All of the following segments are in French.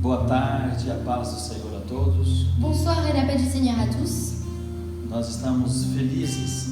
Boa tarde, a paz do Senhor a todos. Bonsoir et la paix du Seigneur à tous. Nós estamos felizes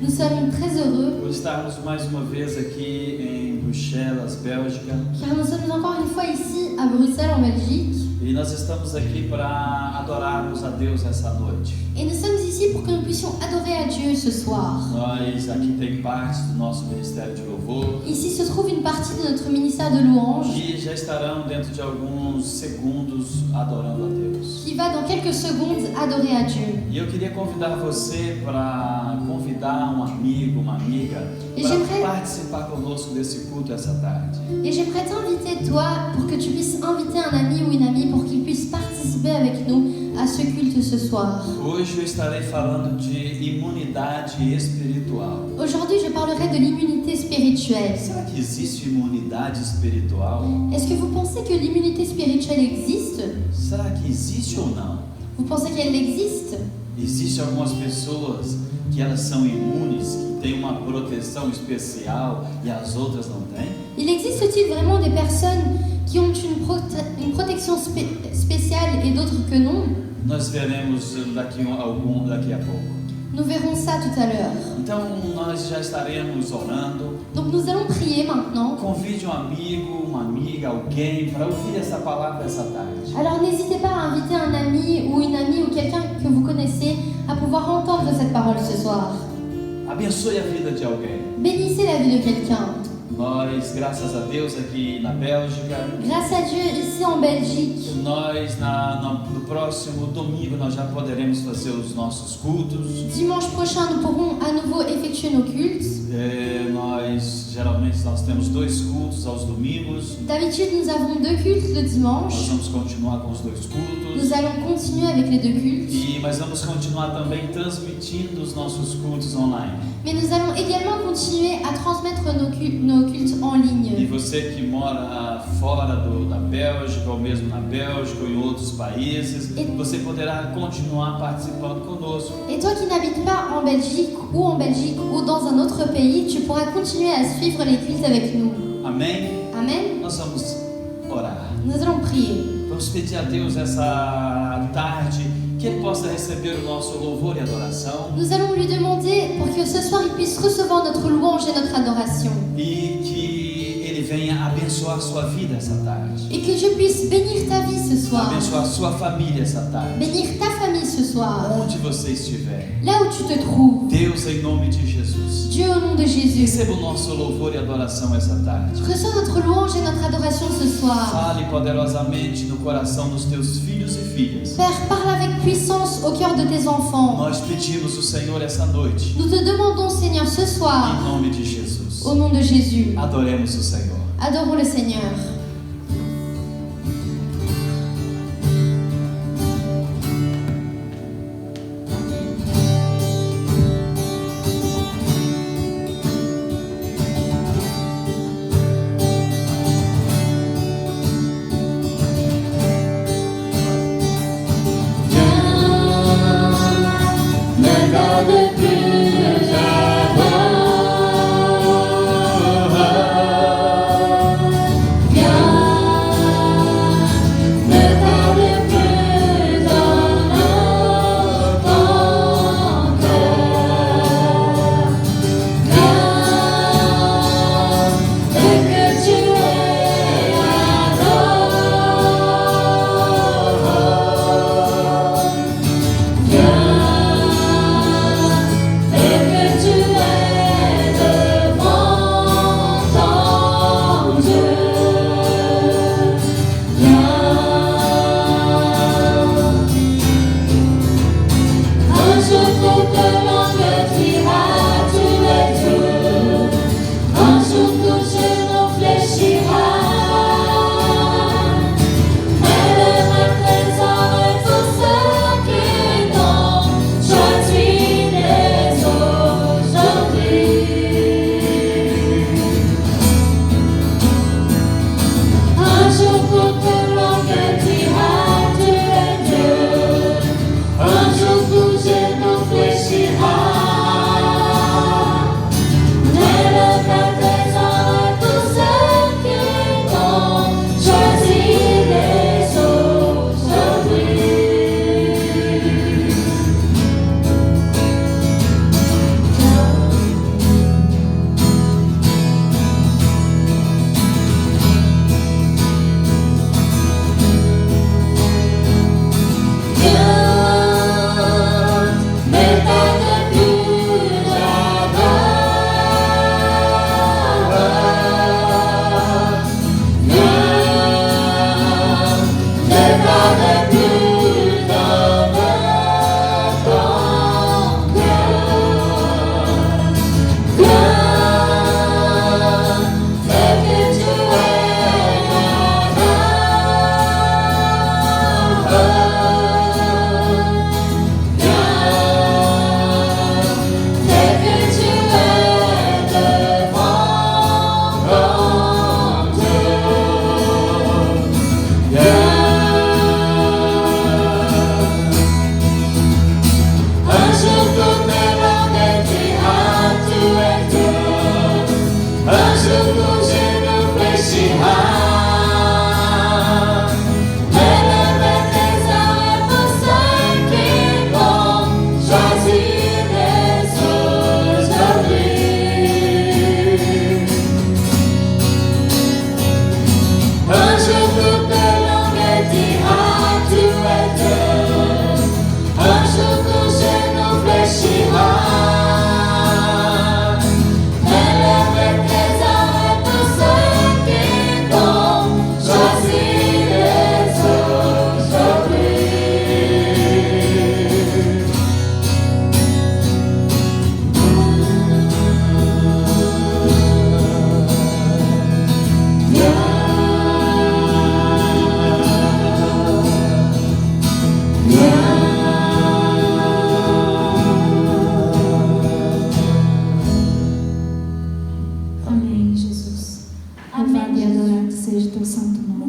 Nous sommes très heureux por estarmos mais uma vez aqui em Bruxelas, Bélgica. car nous sommes encore une fois ici à Bruxelles en Belgique E nós estamos aqui para adorarmos a Deus essa noite. et nous sommes ici pour que nous puissions adorer à Dieu ce soir. Nós aqui tem parte do nosso ministério de louvor Ici se trouve une partie de notre ministère de louange que já estarão dentro de alguns segundos adorando a Deus. qui va dans quelques secondes adorer à Dieu. E eu queria convidar você para convidar um amigo, uma amiga E para j'aimerais- participar conosco desse culto essa tarde. Et j'aimerais t'inviter toi pour que tu puisses inviter un ami ou une amie pour qu'il puisse participer avec nous à ce culte ce soir. Hoje eu estarei falando de imunidade espiritual. Aujourd'hui je parlerai de l'immunité spirituelle. Será que existe imunidade espiritual? Est-ce que vous pensez que l'immunité spirituelle existe? Será que existe ou não? Vous pensez qu'elle existe? Existem algumas pessoas que elas são imunes, que têm uma proteção especial e as outras não têm? Il existe-t-il vraiment des personnes qui ont une protection spéciale et d'autres que non? Nós veremos daqui a pouco. Nous verrons ça tout à l'heure. Então nós já estaremos orando. Donc nous allons prier maintenant. Convide um amigo, uma amiga, alguém para ouvir essa palavra essa tarde. Alors n'hésitez pas à inviter un ami ou une amie ou quelqu'un que vous connaissez à pouvoir entendre cette parole ce soir. Abençoe a vida de alguém. Bénissez la vie de quelqu'un. Nós, graças a Deus, aqui na Bélgica, Grâce à Dieu, ici en Belgique, nós no próximo domingo nós já poderemos fazer os nossos cultos. dimanche prochain, nous pourrons à nouveau effectuer nos cultes. Nós temos 2 cultos aos domingos. D'habitude, nous avons 2 cultes le Nós dimanche. vamos continuar com os 2 cultos. Nous allons continuer avec les 2 cultes. Mas vamos continuar também transmitindo os nossos cultos online. Mais nous allons également continuer à transmettre nos cultes en E ligne. você que mora fora da Bélgica, ou mesmo na Bélgica ou em outros países, você poderá continuar participando conosco. Et toi qui n'habites pas en Belgique ou dans un autre pays, tu pourras continuer à suivre les cultes avec nous. Amém? Amen. Nós vamos orar. Nous allons prier. Vamos pedir a Deus essa tarde que Ele possa receber o nosso louvor e adoração Nous allons lui demander pour que ce soir il puisse recevoir notre louange et notre adoration. e que Ele venha abençoar sua vida essa tarde, Et que Dieu puisse bénir ta vie ce soir. abençoar sua família essa tarde, Bénir ta famille ce soir. onde você estiver. Là où tu te trouves. Deus, em nome de Jesus, Dieu au nom de Jésus. receba o nosso louvor e adoração essa tarde. Reçois notre louange et notre adoration ce soir. Fale poderosamente no coração dos teus filhos e filhas. Père, parle avec puissance au cœur de tes enfants. Nós pedimos o Senhor essa noite, Nous te demandons, Seigneur, ce em soir, nome de Jesus. au nom de Jésus, Adoremos o Senhor. adorons le Seigneur. Viens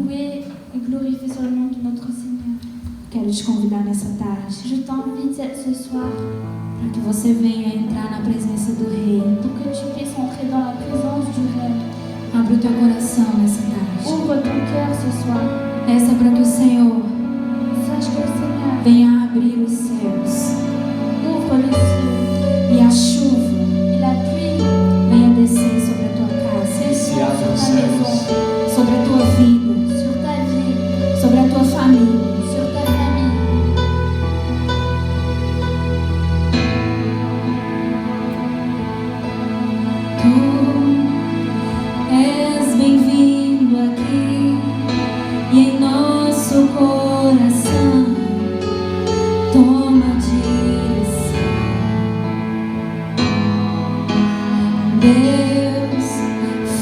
louer et glorifier sur le nom de notre Seigneur. Quero te convidar nessa tarde Je t'invite ce soir para que você venha entrar na presença do Rei. pour que tu puisses entrer dans la présence du Rêve. Abre o teu coração nessa tarde. Ouvre ton cœur ce soir. Peça para que o Senhor Sache que le Seigneur venha abrir os céus ouvre les cieux e a chuva et la pluie venha descer sobre a tua casa, Se descend abram os sur ta maison, céus. sobre a tua vida, sur ta vie, sobre a tua família. sur ta famille. Tu és bem-vindo aqui e em nosso coração toma direção. Deus,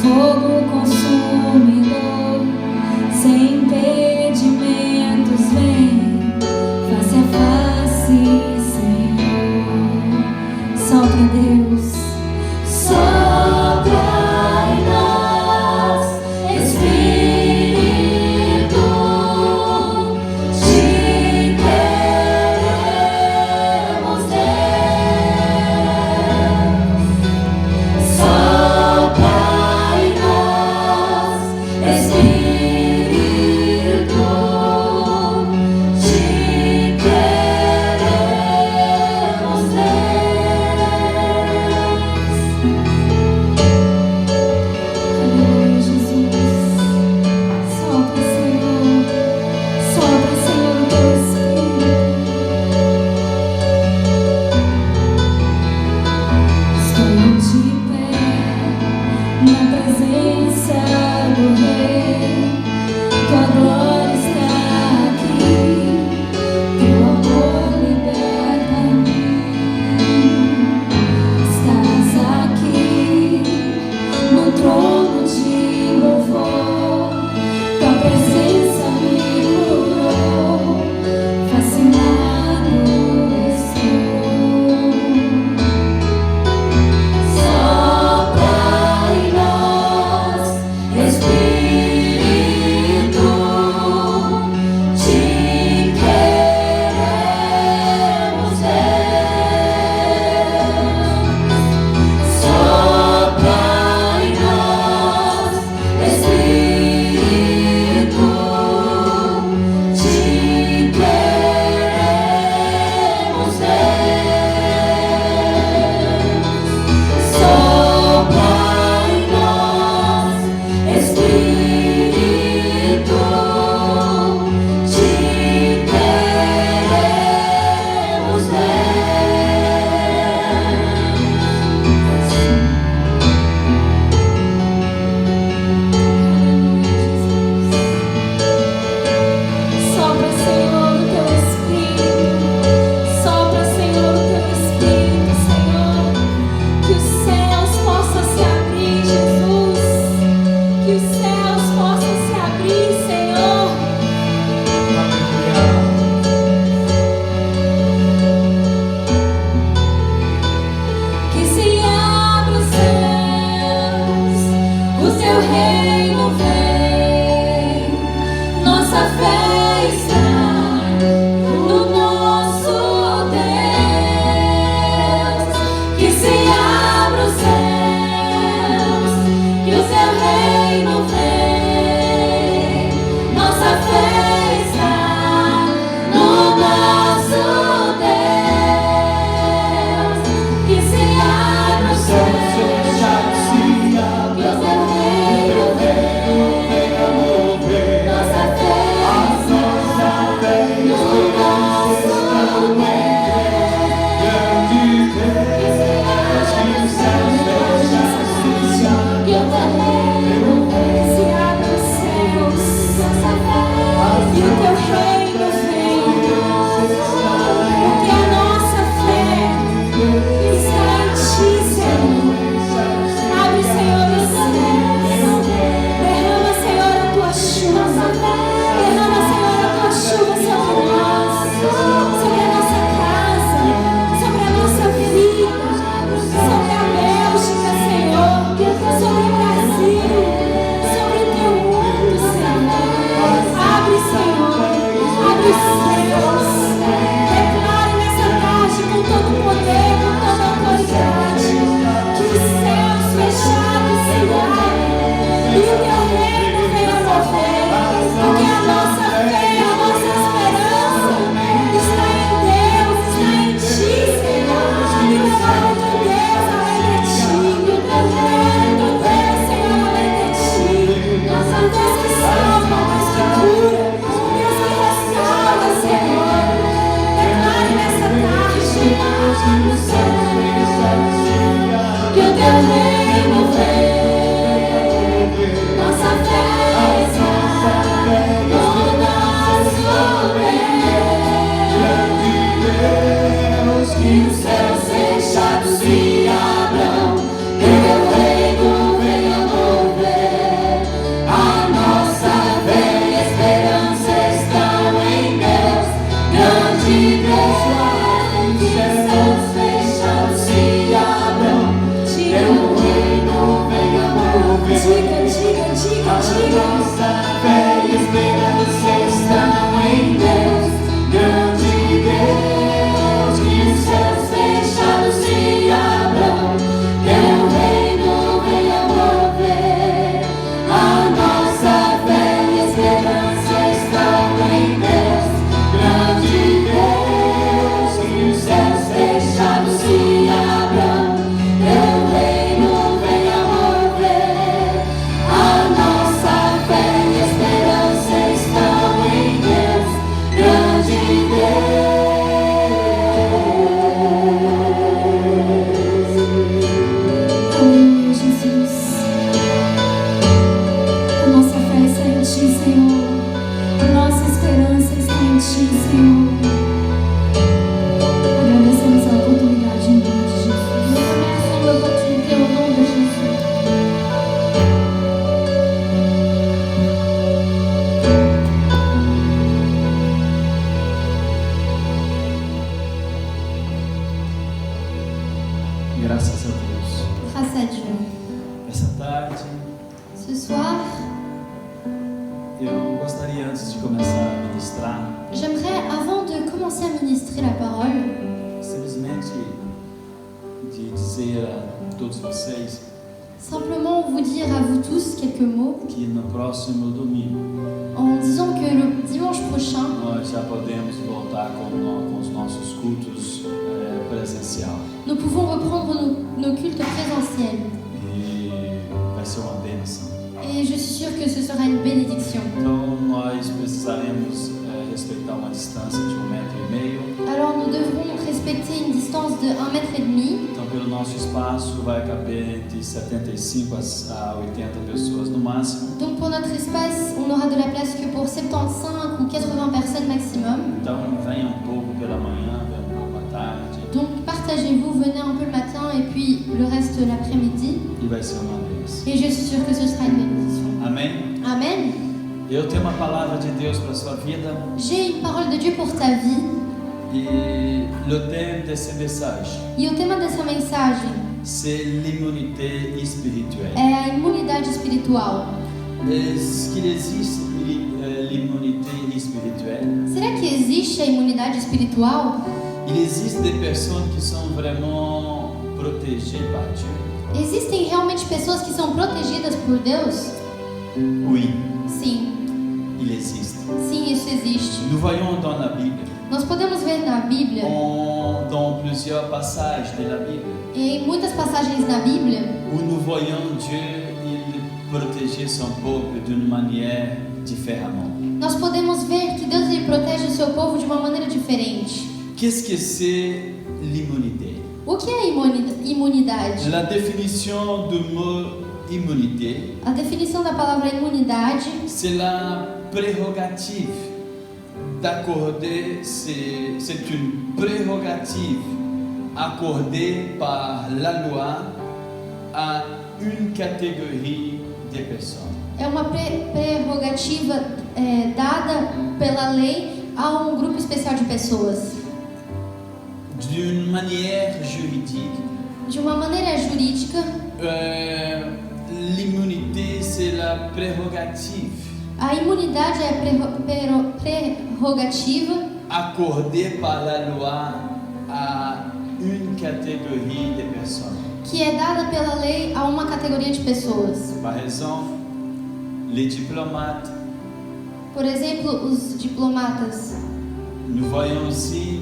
fogo consumidor, sem impedimentos, vem face a face, Senhor. Sopra, Deus. Sopra em nós, Espírito, te queremos, Deus. Sopra em nós, Espírito, te queremos, Deus. Aleluia, Jesus. Sopra, Senhor. Sopra, Senhor, o teu Espírito. Estou de pé na presença do Rei. Tua glória está aqui. Teu amor liberta-me. Estás aqui no trono de louvor, tua presença me curou, fascinado estou. Sopra em nós, Espírito, começar a ministrar, J'aimerais, avant de commencer à ministrer la parole, simplesmente de dizer a todos vocês simplement vous dire à vous tous quelques mots que no próximo domingo en disant que le dimanche prochain, nós já podemos voltar com os nossos cultos presencial. nous pouvons reprendre nos cultes présentiels. E vai ser uma bênção. Et je suis sûre que ce sera une bénédiction. Então nós precisaremos respeitar uma distância de 1,5 metro. Alors nous devrons respecter une distance de 1,5 mètre. Então pelo nosso espaço vai caber entre 75 a 80 pessoas no máximo. Donc pour notre espace, on n'aura de la place que pour 75 ou 80 personnes maximum. Então venha um pouco pela manhã, venha um pouco à tarde. Donc partagez-vous, venez un peu le matin et puis le reste l'après-midi. E vai ser uma bênção. Et je suis sûre que ce sera une bénédiction. Amém? Amen. Eu tenho uma palavra de Deus para sua vida. J'ai une parole de Dieu pour ta vie. E o tema dessa mensagem E o tema dessa mensagem c'est l'immunité spirituelle. é a imunidade espiritual. Est-ce qu'il existe l'immunité spirituelle? Será que existe a imunidade espiritual? Il existe des personnes qui sont vraiment protégées par Dieu. Existem realmente pessoas que são protegidas por Deus? Oui, Sim, il existe. sim, isso existe. Nous voyons dans la Bible, Nós podemos ver na Bíblia, dans plusieurs passages de la Bible, e em muitas passagens na Bíblia, où nous voyons Dieu il protéger son peuple d'une manière différente. nós podemos ver que Deus ele protege o seu povo de uma maneira diferente. Qu'est-ce que c'est l'immunité? O que é imunidade? La définition du mot immunité, A definição da palavra imunidade c'est la prérogative d'accorder, c'est une prérogative accordée par la loi à une catégorie de personnes. é uma prerrogativa dada pela lei a um grupo especial de pessoas. D'une manière juridique, De uma maneira jurídica, l'immunité c'est la prérogative a imunidade é prerrogativa accordée par la loi à une catégorie de personnes. que é dada pela lei a uma categoria de pessoas. Par exemple, les diplomates. Por exemplo, os diplomatas. Nous voyons aussi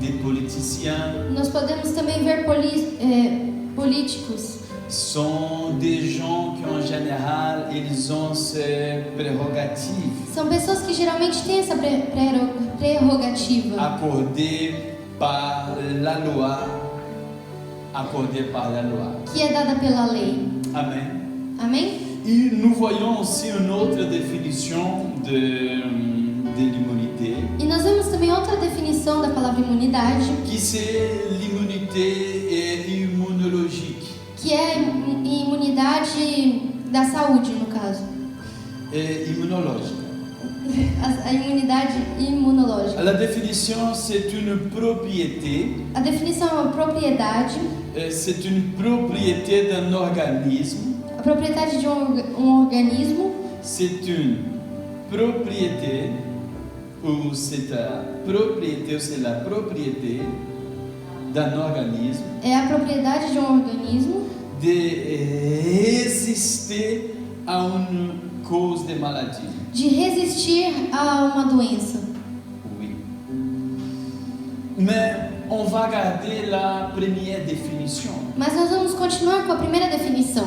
des politiciens. Nós podemos também ver políticos. Sont des gens qui en général ils ont ces prérogatives São pessoas que geralmente têm essa prerrogativa accordées par la loi, que é dada pela lei. Amen. Amém? Et nous voyons aussi une autre définition de l'immunité, E nós vemos também outra definição da palavra imunidade, qui c'est l'immunité immunologique. que é a imunidade da saúde, no caso. Immunologique. A imunidade imunológica. La définition, c'est une propriété. A definição é uma propriedade, C'est une propriété d'un organisme. a propriedade de um organismo, C'est une propriété, ou c'est la propriété d'un organisme é a propriedade de um organismo de résister à une cause de maladie. de resistir a uma doença. Oui. Mais on va garder la première définition. Mas nós vamos continuar com a primeira definição.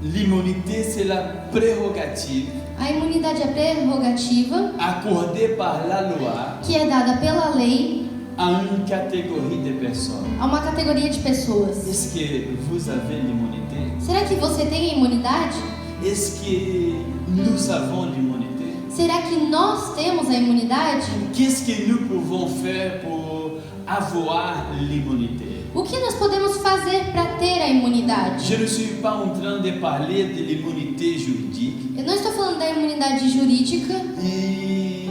L'immunité, c'est la prérogative A imunidade é prerrogativa accordée par la loi que é dada pela lei à une catégorie de personnes. a uma categoria de pessoas. Est-ce que vous avez l'immunité? Será que você tem a imunidade? Est-ce que nous avons l'immunité? Será que nós temos a imunidade? Qu'est-ce que nous pouvons faire pour avoir l'immunité? O que nós podemos fazer para ter a imunidade? Je ne suis pas en train de parler de l'immunité juridique Eu não estou falando da imunidade jurídica ni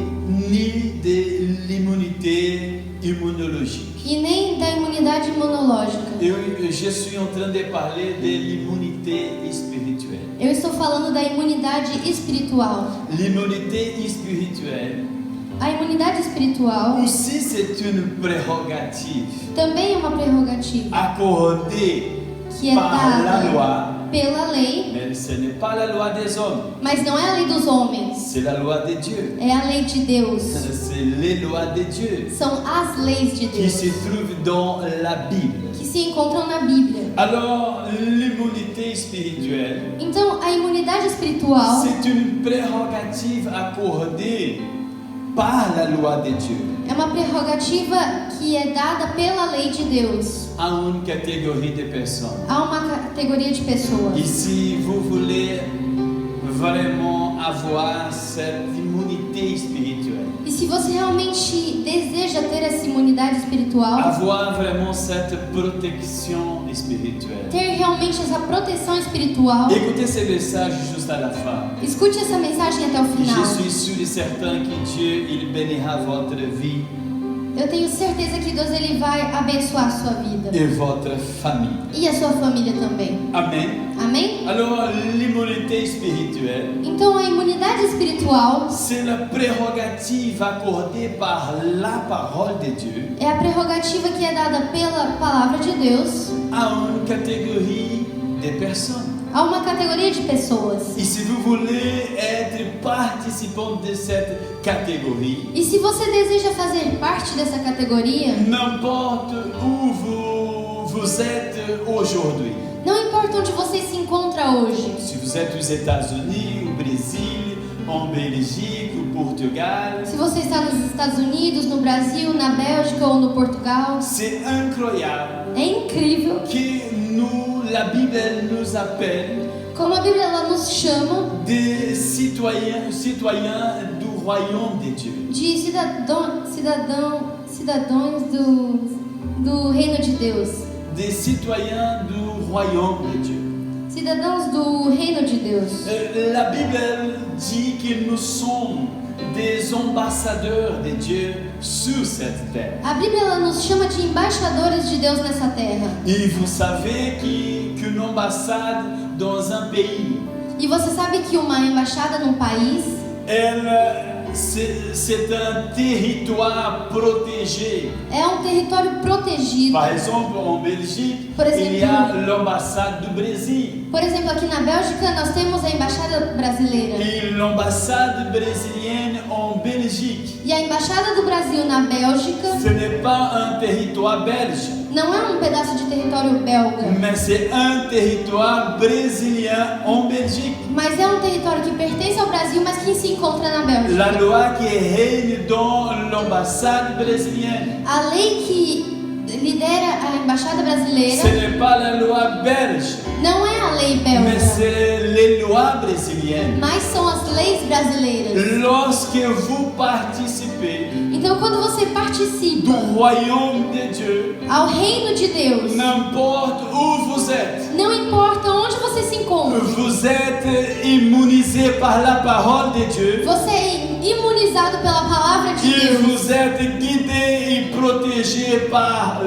de l'immunité immunologique. e nem da imunidade imunológica. Je suis en train de parler de l'immunité spirituelle. spirituelle. Eu estou falando da imunidade espiritual. L'immunité spirituelle A imunidade espiritual aussi c'est une prérogative também é uma prerrogativa accordée que é par la dada loi, pela lei, mais ce n'est pas la loi des hommes, mas não é a lei dos homens, c'est la loi de Dieu. é a lei de Deus. C'est les lois de Dieu São as leis de qui Deus se trouvent dans la Bible. que se encontram na Bíblia. Alors, l'immunité spirituelle, Então, a imunidade espiritual c'est une prérogative accordée par la loi de Dieu é uma prerrogativa que é dada pela lei de Deus à une catégorie de personnes. a uma categoria de pessoas. Et si vous voulez vraiment avoir cette immunité spirituelle, E se você realmente deseja ter essa imunidade espiritual, avoir vraiment cette protection spirituelle, ter realmente essa proteção espiritual, écoutez ce message juste à la fin. escute essa mensagem até o final. Je suis sûr et certain que Dieu, il bénira votre vie Eu tenho certeza que Deus ele vai abençoar a sua vida et votre famille. e a sua família também. Amen. Amém? Alors, l'immunité spirituelle, Então a imunidade espiritual c'est la prérogative accordée par la parole de Dieu é a prerrogativa que é dada pela palavra de Deus à une catégorie de personnes. a uma categoria de pessoas. Et si vous voulez être participant de cette catégorie, E se você deseja fazer parte dessa categoria, n'importe où vous êtes aujourd'hui, não importa onde você se encontra hoje, si vous êtes aux États-Unis, au Brésil, en Belgique, au Portugal, se você está nos Estados Unidos, no Brasil, na Bélgica ou no Portugal, c'est incroyable é incrível que la Bible elle nous appelle como a Bíblia ela nos chama des citoyens du royaume de Dieu. de cidadãos do reino de Deus. Des citoyens du royaume de Dieu. Cidadãos do reino de Deus. La Bible elle dit que nous sommes des ambassadeurs de Dieu sur cette terre. A Bíblia ela nos chama de embaixadores de Deus nessa terra. Et vous savez qu'une ambassade dans un pays, E você sabe que uma embaixada num país c'est un territoire protégé. é um território protegido. Par exemple, en Belgique, Por exemplo, il y a l'ambassade du Brésil. Por exemplo, aqui na Bélgica nós temos a embaixada brasileira. Et l'ambassade brésilienne en Belgique. E a embaixada do Brasil na Bélgica Ce n'est pas un territoire belge, não é um pedaço de território belga, mais c'est un territoire brésilien en Belgique. mas é um território que pertence ao Brasil, mas que se encontra na Bélgica. La loi qui règne dans l'ambassade brésilienne, A lei que lidera a embaixada ce brasileira n'est pas la loi belge, não é a lei mais belga, c'est les lois brésiliennes. mas são as leis brasileiras. Lorsque vous participez Então, quando você du participa royaume de Dieu, ao reino de Deus, n'importe où vous êtes, não importa onde você se encontra, vous êtes immunisé par la parole de Dieu você é imunizado pela palavra de et Deus. vous êtes guidé et protégé par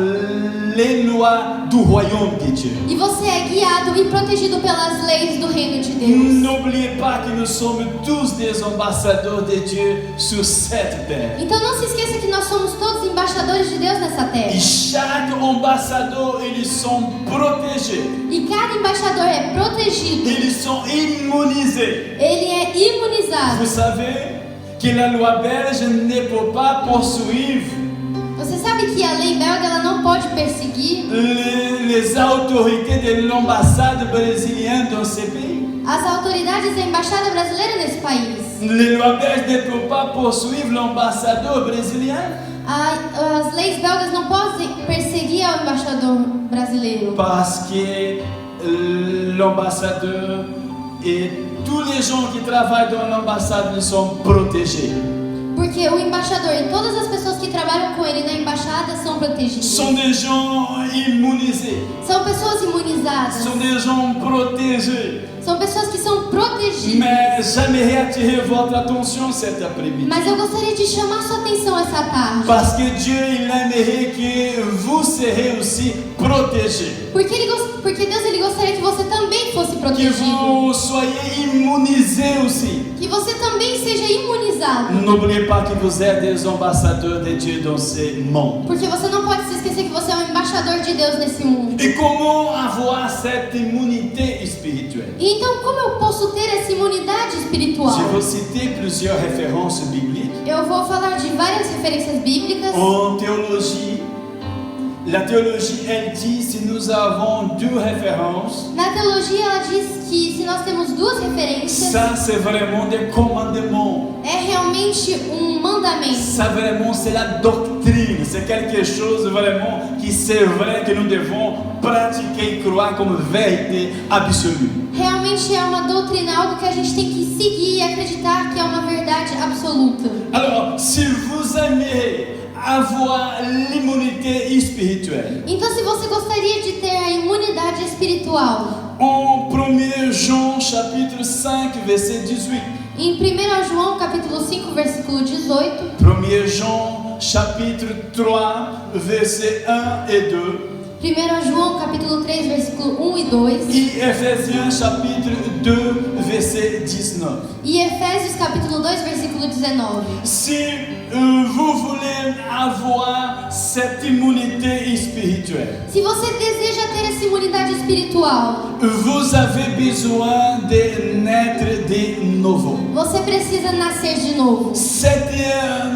les lois du royaume de Dieu. E você é guiado e protegido pelas leis do reino de Deus. N'oubliez pas que nous sommes tous des ambassadeurs de Dieu sur cette terre. Então não se esqueça que nós somos todos embaixadores de Deus nessa terra. Et chaque ambassadeur, ils sont protégés, E cada embaixador é protegido. ils sont immunisés. Ele é imunizado. Vous savez que la loi belge ne peut pas poursuivre Você sabe que a lei belga ela não pode perseguir les autorités de l'ambassade brésilienne dans ce pays. as autoridades da embaixada brasileira nesse país. Les lois belges ne peuvent pas poursuivre l'ambassadeur brésilien As leis belgas não podem perseguir ao embaixador brasileiro. parce que l'ambassadeur et tous les gens qui travaillent dans l'ambassade ils sont protégés. Porque o embaixador e todas as pessoas que trabalham com ele na embaixada são protegidos. Sont des gens immunisés, São pessoas imunizadas. sont des gens protégés. São pessoas que são protegidas. Mais j'aimerais attirer votre attention cet après-midi. Mas eu gostaria de chamar sua atenção essa tarde. Parce que Dieu, il aimerait que vous serez aussi protégés. Porque Deus ele gostaria que você também fosse protegido. vous soyez immunisés aussi. Que você também seja imunizado. N'oubliez pas que vous êtes des ambassadeurs de Dieu dans ce monde. Porque você não pode se esquecer que você é um embaixador de Deus nesse mundo. Et comment avoir cette immunité spirituelle? E então, como eu posso ter essa imunidade espiritual? Je vais citer plusieurs références bibliques. Eu vou falar de várias referências bíblicas. En théologie, la théologie, elle dit si nous avons deux références, Na teologia, ela diz que se nós temos duas referências, ça c'est vraiment des commandements. é realmente um mandamento. Ça vraiment c'est la doctrine, c'est quelque chose vraiment qui c'est vrai que nous devons pratiquer et croire comme vérité absolue. Realmente é uma doutrina, algo que a gente tem que seguir e acreditar que é uma verdade absoluta. Alors, si vous aimez avoir l'immunité spirituelle, Então, se você gostaria de ter a imunidade espiritual, en 1 Jean chapitre 5 verset 18, em 1 João capítulo 5, versículo 18, 1 Jean chapitre 3 verset 1 et 2, 1 João capítulo 3, versículo 1 e 2, et Ephésiens chapitre 2 verset 19. e Efésios capítulo 2, versículo 19. Si vous voulez avoir cette immunité spirituelle, Se você deseja ter essa imunidade espiritual, vous avez besoin de naître de nouveau. você precisa nascer de novo. Cette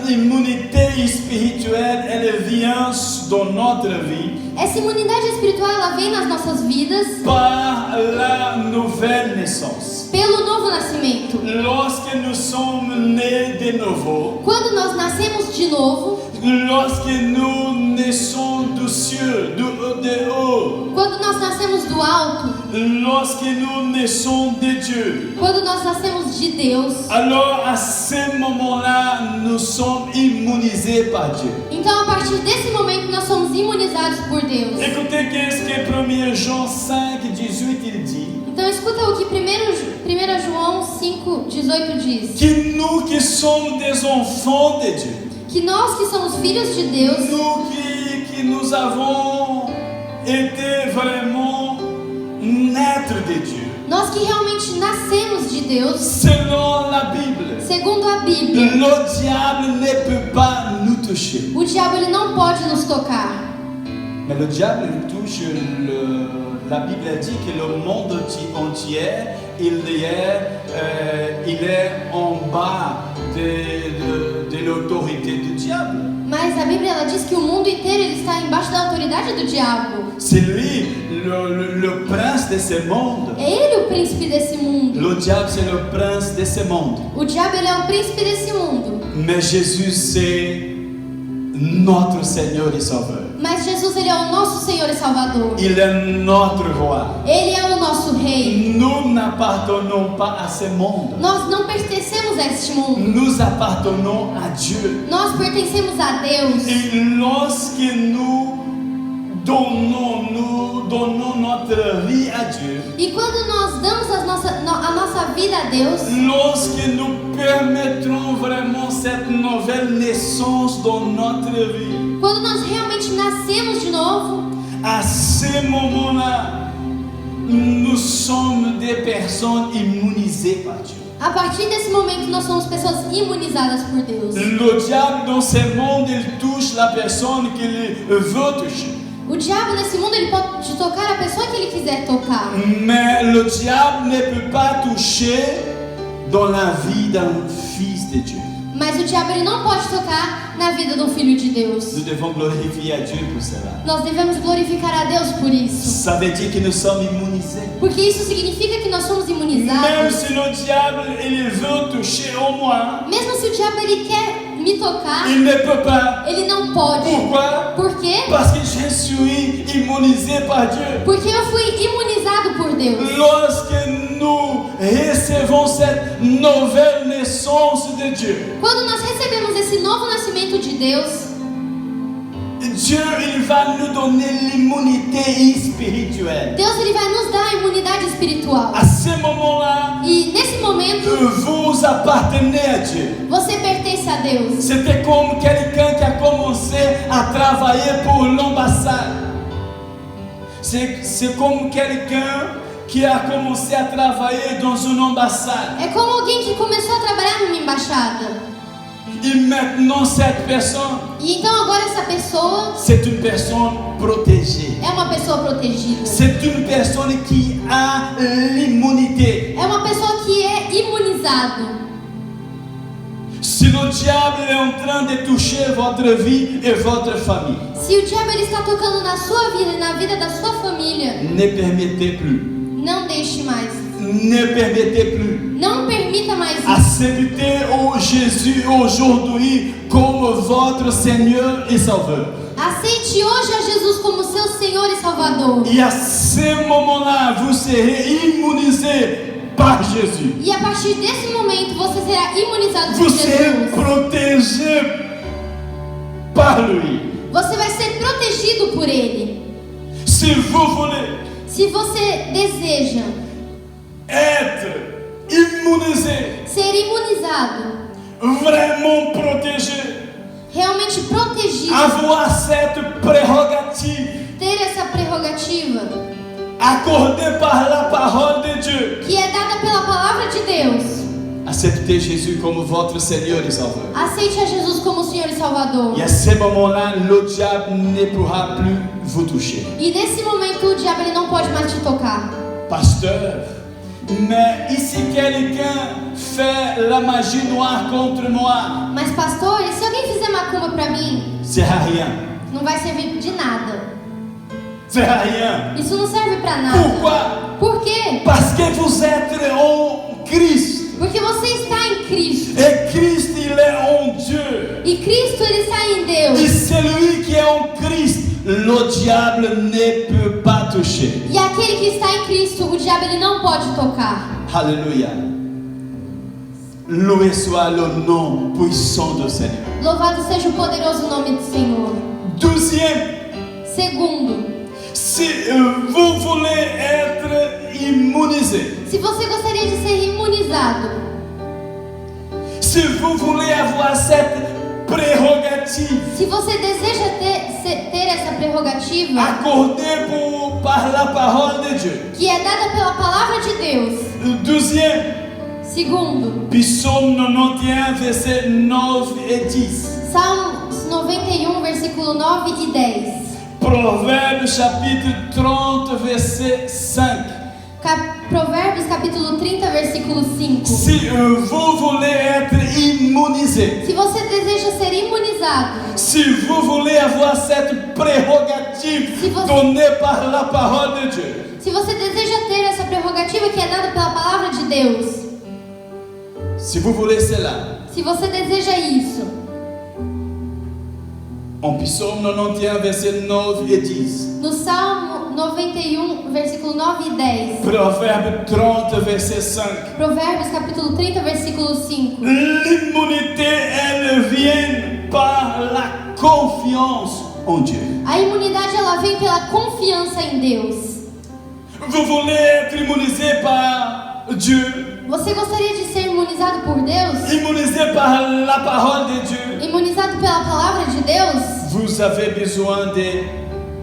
immunité spirituelle, elle vient dans notre vie Essa imunidade espiritual, ela vem nas nossas vidas par la nouvelle naissance. pelo novo nascimento. Lorsque nous sommes nés de nouveau, Quando nós nascemos de novo, lorsque nous naissons du ciel, de haut, quando nós nascemos do alto, lorsque nous naissons de Dieu, quando nós nascemos de Deus, alors à ce moment-là, nous sommes immunisés par Dieu. então a partir desse momento nós somos imunizados por Deus. Écoutez qu'est-ce que 1 Jean 5, 18 il dit. Então escuta o que 1 João 5, 18 diz. Que nous qui sommes des enfants de Dieu, Que nós que somos filhos de Deus, nous qui nous avons été vraiment naître de Dieu, nós que realmente nascemos de Deus, selon la Bible, segundo a Bíblia, le diable ne peut pas nous toucher. o diabo ele não pode nos tocar. Mais le diable il touche la Bible dit que le monde entier, il est en bas de l'autorité du diable. Mas a Bíblia ela diz que o mundo inteiro ele está embaixo da autoridade do diabo. C'est lui le prince de ce monde. É ele o príncipe desse mundo. Le diable c'est le prince de ce monde. O diabo ele é o príncipe desse mundo. Mais Jésus c'est notre Seigneur et Sauveur. Mas Jesus ele é o nosso Senhor e Salvador. Il est notre roi. Ele é o nosso rei. Nous n'appartenons pas à ce monde. Nós não pertencemos a este mundo. Nous appartenons à Dieu. Nós pertencemos a Deus. Et lorsque nous donnons notre vie à Dieu, E quando nós damos a nossa vida a Deus, lorsque nous permettrons vraiment cette nouvelle naissance dans notre vie, quando nós realmente nascemos de novo, à ce moment-là, nous sommes des personnes immunisées par Dieu. a partir desse momento nós somos pessoas imunizadas por Deus. Le diable dans ce monde, il touche la personne qu'il veut toucher. O diabo nesse mundo ele pode tocar a pessoa que ele quiser tocar. Mais le diable ne peut pas toucher dans la vie d'un fils de Dieu. Mas o diabo ele não pode tocar na vida do filho de Deus. Nous devons glorifier à Dieu pour cela. Nós devemos glorificar a Deus por isso. Ça veut dire que nous sommes immunisés. Porque isso significa que nós somos Même imunizados. si le diable il veut toucher au moi, Mesmo se o diabo ele quer me tocar, il ne peut pas. ele não pode. Pourquoi? Por quê? Parce que je suis immunisé par Dieu. Porque eu fui imunizado por Deus. Lorsque nous recevons cette nouvelle naissance de Dieu, Quando nós recebemos esse novo nascimento de Deus, Dieu il va nous donner l'immunité spirituelle. Deus ele vai nos dar a imunidade espiritual. À ce moment-là, E nesse momento, vous appartenez à Dieu. você pertence a Deus. C'était comme quelqu'un qui a commencé à travailler pour l'ambassade. C'est comme quelqu'un qui a commencé à travailler dans une ambassade. É como alguém que começou a trabalhar numa embaixada. Et maintenant, cette personne, E então agora essa pessoa c'est une personne protégée. é uma pessoa protegida. C'est une personne qui a l'immunité. É uma pessoa que é imunizado. Si le diable est en train de toucher votre vie et votre famille, Se o diabo ele está tocando na sua vida e na vida da sua família, ne permettez plus. não deixe mais. Ne permettez plus. Não permita mais isso. Acceptez Jésus aujourd'hui comme votre Seigneur et Sauveur. Aceite hoje a Jesus como seu Senhor e Salvador. Et à ce moment-là, vous serez immunisé par Jésus. E a partir desse momento você será imunizado por Vous serez Jesus. protégé par lui. Você vai ser protegido por Ele. Si vous voulez Se você deseja être immunisé, ser imunizado, vraiment protégé, realmente protegido, avoir cette prérogative ter essa prerrogativa accordée par la parole de Dieu, que é dada pela palavra de Deus. acceptez Jésus comme votre Seigneur et Sauveur. Aceite a Jesus como Senhor e Salvador. Et à ce moment-là, le diable ne pourra plus vous toucher. E nesse momento o diabo ele não pode mais te tocar. Pasteur, mais ici quelqu'un fait la magie noire contre moi, Mas pastor, e se alguém fizer macumba pra mim, c'est à rien. não vai servir de nada. C'est à rien. Isso não serve pra nada. Pourquoi? Por quê? Parce que vous êtes en Christ. Porque você está em Cristo. Et Christ, il est en Dieu. E Cristo ele está em Et Deus. celui qui est en Christ, le diable ne peut pas toucher. E aquele que está em Cristo, o diabo ele não pode tocar. Alléluia. Loué soit le nom puissant du Seigneur. Louvado seja o poderoso nome do Senhor. Deuxième, Segundo, si vous voulez être immunisé, se você gostaria de ser imunizado, si vous voulez avoir cette prérogative se você deseja ter essa prerrogativa accordée par la parole de Dieu. que é dada pela palavra de Deus. Deuxième, Segundo, Psaume 91, versets 9 et 10. Salmos 91, versículo 9 e 10. Proverbes chapitre 30, verset 5. Provérbios capítulo 30, versículo 5. Si vous voulez être immunisé, Se você deseja ser imunizado, si vous voulez avoir cette prérogative Si vous- donnée par la parole de Dieu, se você deseja ter essa prerrogativa que é dada pela palavra de Deus, si vous voulez cela, se você deseja isso, en Psaume 91, verset 9 et 10. no Salmo 91, versículo 9 e 10. Proverbe 30, verset 5. Provérbios capítulo 30, versículo 5. L'immunité, elle vient par la confiance en Dieu. A imunidade ela vem pela confiança em Deus. Vous voulez être immunisé par Dieu, Você gostaria de ser imunizado por Deus? immunisé par la parole de Dieu. Imunizado pela palavra de Deus? Vous avez besoin de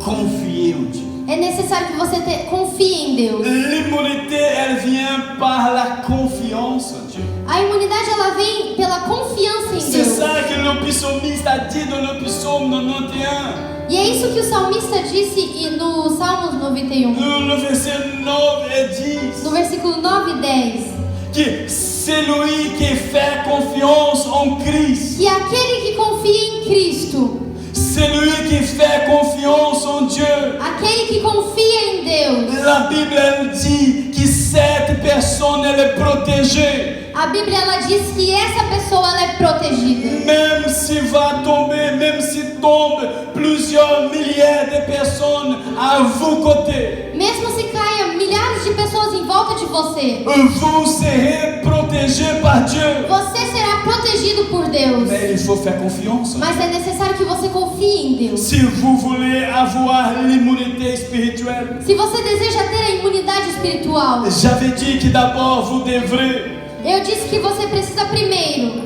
confier en Dieu. É necessário que você confie em Deus. L'immunité, elle vient par la confiance en Dieu. A imunidade ela vem pela confiança em C'est Deus. ça que le psalmiste a dit dans le psaume 91, E é isso que o salmista disse no Salmos 91, le verset 9 et 10. no versículo 9 e 10. Que celui qui fait confiance en Christ, Que aquele que confia em Cristo, celui qui fait confiance en Dieu, aquele que confia em Deus, la Bible elle dit que cette personne elle est protégée. a Bíblia ela diz que essa pessoa ela é protegida. Même si va tomber, même si tombe plusieurs milliers de personnes à vos côtés, Mesmo se caia milhares de pessoas em volta de você, vous serez protégé par Dieu. você será protegido por Deus. Mais il faut faire confiance. Mas é necessário que você confie em Deus. Si vous voulez avoir l'immunité spirituelle, Se você deseja ter a imunidade espiritual, j'avais dit que d'abord vous devrez, eu disse que você precisa primeiro,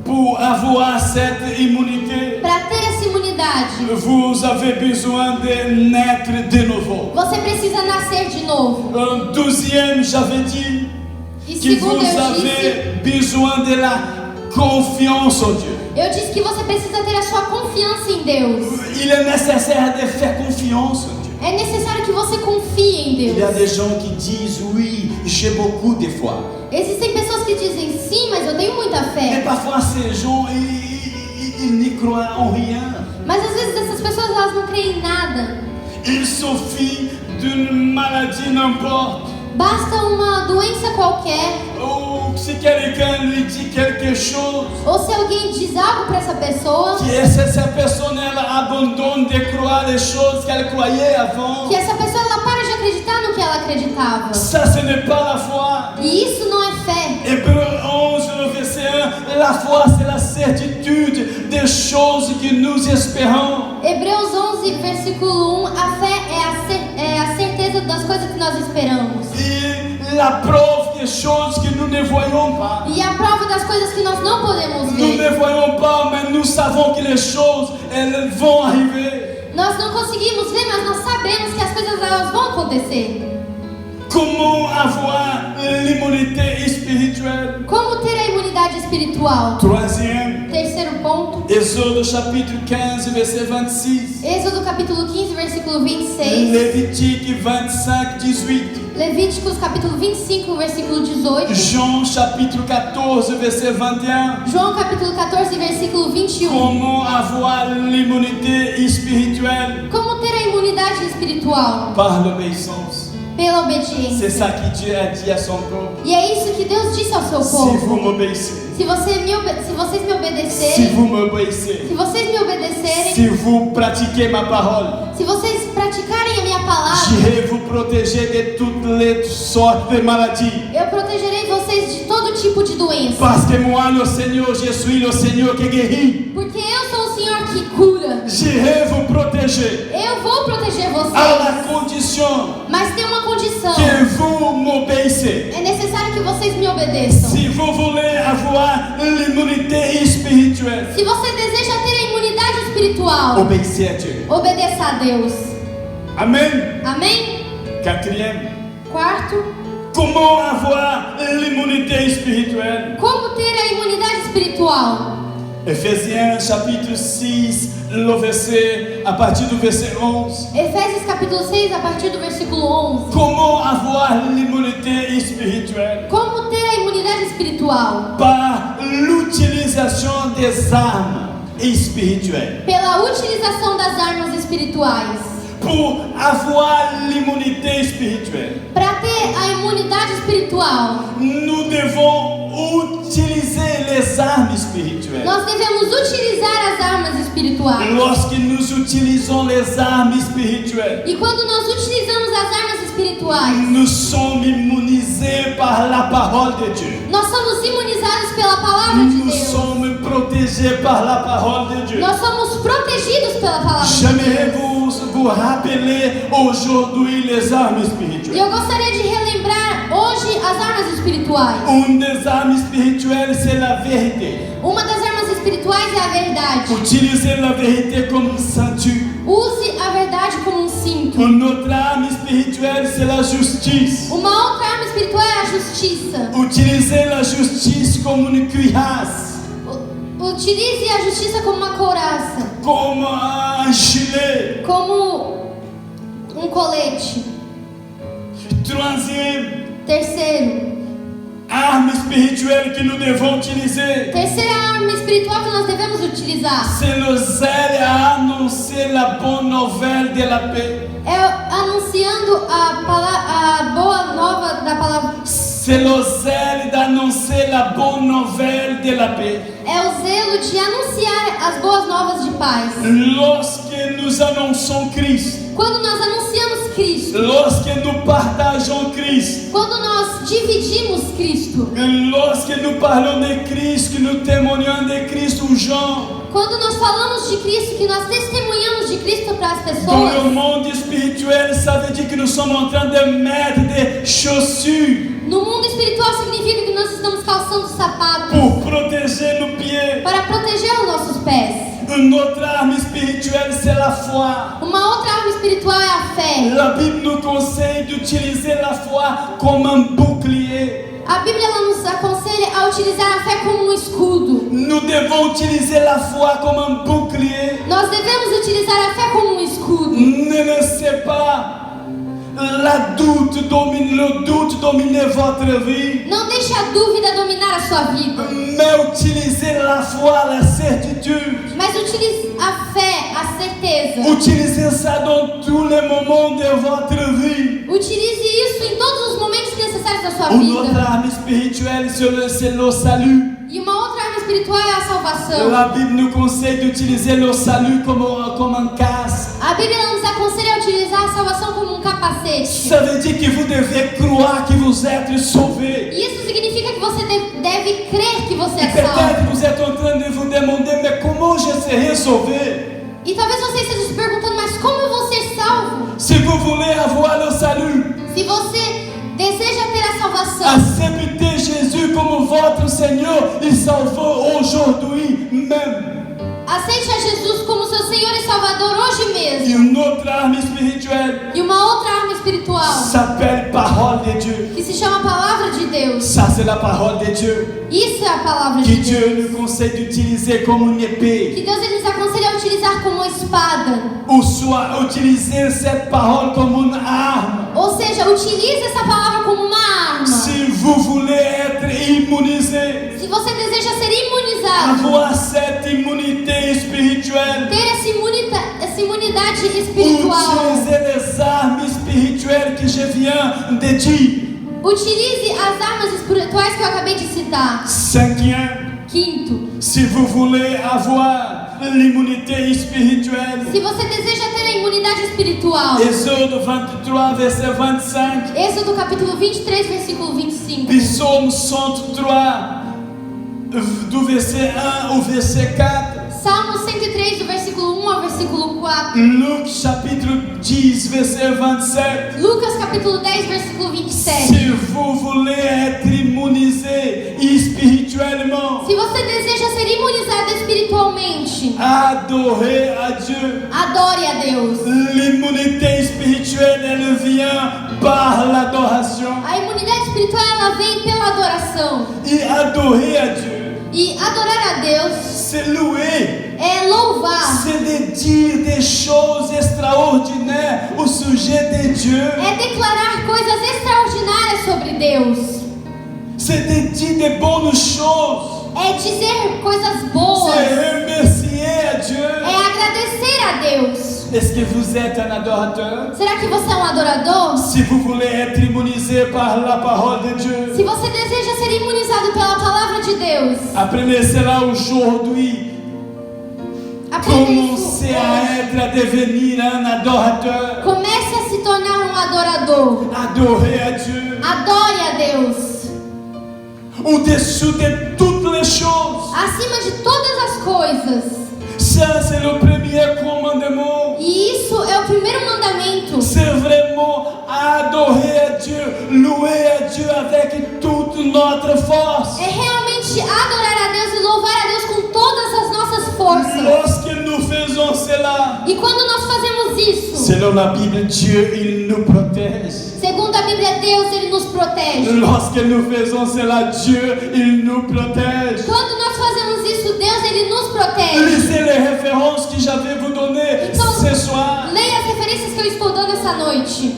pour avoir cette immunité, para ter essa imunidade, verdade. vous avez besoin de naître de nouveau. Você precisa nascer de novo. Deuxième, j'avais dit E que segundo, vous eu avez besoin de la confiance en Dieu. disse que você precisa ter a sua confiança em Deus. Il est nécessaire de faire confiance en Dieu. É necessário que você confie em Il y a Deus. des gens qui disent oui, j'ai beaucoup de foi. Existem pessoas que dizem sim, mas eu tenho muita Mais fé. parfois ces gens, ils n'y croient en rien. Mas às vezes essas pessoas elas não creem em nada. Ils suffit d'une maladie n'importe. Basta uma doença qualquer, Ou si quelqu'un lui dit quelque chose, ou se alguém diz algo para essa pessoa, que essa personne elle abandonne de croire les choses qu'elle croyait avant. que essa pessoa ela para de acreditar no que ela acreditava. Ça, ce n'est pas la foi. E isso não é fé. Hébreux 11, le verset 1, la foi c'est la certitude des choses que nous espérons. Hebreus 11, versículo 1, a fé é a certeza das coisas que nós esperamos. Et la preuve des choses que nous ne voyons pas. E a prova das coisas que nós não podemos Nous ver. ne voyons pas, mais nous savons que les choses, elles vont arriver. Nós não conseguimos ver, mas nós sabemos que as coisas elas vão acontecer. Comment avoir l'immunité spirituelle? Como ter a imunidade espiritual? Troisième, Terceiro ponto, Exode chapitre 15, verset 26. Êxodo capítulo 15, versículo 26. Lévitique 25, 18. Levíticos capítulo 25, versículo 18. Jean chapitre 14, verset 21. João capítulo 14, versículo 21. Comment avoir l'immunité spirituelle? Como ter a imunidade espiritual? Par l'obéissance. Pela C'est obediência. ça que Dieu a dit à son peuple. E é isso que Deus disse ao seu Si vous povo. m'obéissez, Se vocês me si obedecerem, vous m'obéissez, se vocês me obedecerem, si vous pratiquez ma parole, se vocês praticarem a minha palavra, je vais vous protéger de toutes les sortes de maladies. eu protegerei vocês de todo tipo de doença. Parce que moi, le Seigneur, je suis le Seigneur qui guérit. Porque eu sou o Senhor que cura. Je vais vous protéger Eu vou proteger à vocês. la condition Mas tem uma condição. que vous m'obéissez. É necessário que vocês me obedeçam. Si vous voulez avoir l'immunité spirituelle, Se você deseja ter a imunidade espiritual, obéissez à Dieu. obedeça a Deus. Amen. Amém? Quatrième, Quarto, comment avoir l'immunité spirituelle? como ter a imunidade espiritual? Ephésiens chapitre 6, le verset, à partir du verset 11. Efésios capítulo 6, a partir do versículo 11. Comment avoir l'immunité spirituelle? Como ter a imunidade espiritual? Par l'utilisation des armes spirituelles. Pela utilização das armas espirituais. Pour avoir l'immunité spirituelle, Para ter a imunidade espiritual, nous devons utiliser les armes spirituelles. nós devemos utilizar as armas espirituais. Lorsque nous utilisons les armes spirituelles, E quando nós utilizamos as armas espirituais, nous sommes immunisés par la parole de Dieu. nós somos imunizados pela palavra de Nous Deus. sommes protégés par la parole de Dieu. Nós somos protegidos pela palavra de J'aimerais Deus. vous rappeler aujourd'hui les armes E spirituelles. eu gostaria de relembrar hoje as armas espirituais. Une des armes spirituelles, c'est la vérité. Uma das armas espirituais é a verdade. Utilisez la vérité comme une ceinture. Use a verdade como um cinto. Une autre arme spirituelle, c'est la justice. Uma outra arma espiritual é a justiça. Utilisez la justice comme une cuirasse, Utilize a justiça como uma couraça, comme un gilet. como um colete. Troisième Terceiro, arme spirituelle que nous devons utiliser, terceira arma espiritual que nós devemos utilizar c'est le zèle à annoncer la bonne nouvelle de la paix. é anunciando a boa nova da palavra. C'est le zèle d'annoncer la bonne nouvelle de la paix. É o zelo de anunciar as boas novas de paz. Lorsque nous annonçons Christ, Quando nós anunciamos Cristo, lorsque nous partageons Christ, quando nós dividimos Cristo, lorsque nous parlons de Christ, que nous témoignons de Christ aux gens, quando nós falamos de Cristo, que nós testemunhamos de Cristo para as dans le pessoas, monde spirituel, ça veut dire que nous sommes en train de mettre des chaussures no mundo espiritual significa que nós estamos calçando sapatos pour protéger nos pieds. para proteger os nossos pés. Une autre arme spirituelle, c'est la foi. Uma outra arma espiritual é a fé. La Bible nous conseille d'utiliser la foi comme un bouclier. A Bíblia ela nos aconselha a utilizar a fé como um escudo. Nous devons utiliser la foi comme un bouclier. Nós devemos utilizar a fé como um escudo. Ne laissez pas le doute dominer votre vie. Não deixe a dúvida dominar a sua vida, Mais utilisez la foi, la certitude. mas utilize a fé, a certeza. Utilisez ça dans tous les moments de votre vie. Utilize isso em todos os momentos necessários da sua Une autre vida. arme spirituelle, c'est le salut. E uma outra arma espiritual é a salvação. La Bible nous conseille d'utiliser le salut comme un casque. A Bíblia ela nos aconselha a utilizar a salvação como um capacete. Ça veut dire que vous devez croire que vous êtes sauvés. E isso significa que você deve crer que você Et é salvo. peut-être vous êtes en train de vous demander, mais comment je serai sauvé? E talvez você esteja se perguntando, mas como eu vou ser salvo? Si vous voulez avoir le salut, Se você deseja ter a salvação, acceptez Jésus comme votre Seigneur et Sauveur aujourd'hui même. aceite a Jesus como seu Senhor e Salvador hoje Et mesmo. une autre arme spirituelle E uma outra arma espiritual s'appelle parole de Dieu. que se chama Palavra de Deus. Ça, c'est la parole de Dieu. Isso é a palavra Que de Deus. Dieu nous conseille d'utiliser comme une épée. Que Deus ele nos aconselha a utilizar como uma espada. Ou soit utiliser cette parole comme une arme. Ou seja, utilize essa palavra como uma arma. Si vous voulez être immunisé, Se você deseja ser imunizado, avoir cette immunité spirituelle, ter essa imunidade espiritual, utilisez les armes spirituelles que je viens de dire. utilize as armas espirituais que eu acabei de citar. Cinquième, Quinto, si vous voulez avoir l'immunité spirituelle, se você deseja ter a imunidade espiritual, Exode 23, verset 25, Êxodo capítulo 23, versículo 25. Psaume 103, do verset 1 au verset 4, Salmo 103, do versículo 1 ao versículo 4. Luc chapitre 10, verset 27. Lucas capítulo 10, versículo 27. Si vous voulez être immunisé spirituellement, Se você deseja ser imunizado espiritualmente, adorez à Dieu. adore a Deus. L'immunité spirituelle, elle vient par l'adoration. A imunidade espiritual ela vem pela adoração. Et adorer à Dieu, E adorar a Deus c'est louer, é louvar, c'est de dire des choses extraordinaires au sujet de Dieu. é declarar coisas extraordinárias sobre Deus, C'est de dire de bonnes choses. é dizer coisas boas, C'est remercier à Dieu. é agradecer a Deus. Est-ce que vous êtes un adorateur? Será que você é um adorador? Si vous voulez être immunisé par la parole de Dieu, Se você deseja ser imunizado pela palavra de Deus, apprenez cela aujourd'hui. aprenda isso Commencez à être, à devenir un adorateur. Comece a se tornar um adorador. Adorer à Dieu Adore a Deus au-dessous de toutes les choses. acima de todas as coisas. Ça, c'est le premier commandement. E isso é o primeiro mandamento. C'est vraiment adorer à Dieu, louer à Dieu avec toute notre force. É realmente adorar a Deus e louvar a Deus com todas as nossas forças. Lorsque nous faisons cela, E quando nós fazemos isso, selon la Bible, Dieu, il nous protège. segundo a Bíblia, Deus ele nos protege. Lorsque nous faisons cela, Dieu, il nous protège. Quando nós fazemos isso, Deus ele nos protege. Lisez les références que j'avais vous données Então, ce soir. leia as referências que eu estou dando essa noite.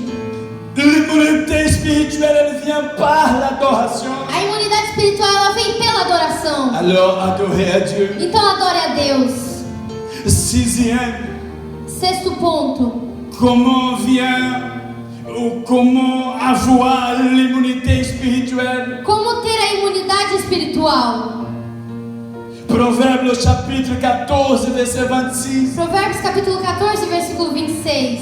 L'immunité spirituelle, elle vient par l'adoration. A imunidade espiritual ela vem pela adoração. Alors, adorez à Dieu. Então adore a Deus. Sixième, Sexto ponto. comment avoir l'immunité spirituelle? Como ter a imunidade espiritual? Proverbe chapitre 14, verset 26. Provérbios capítulo 14, versículo 26.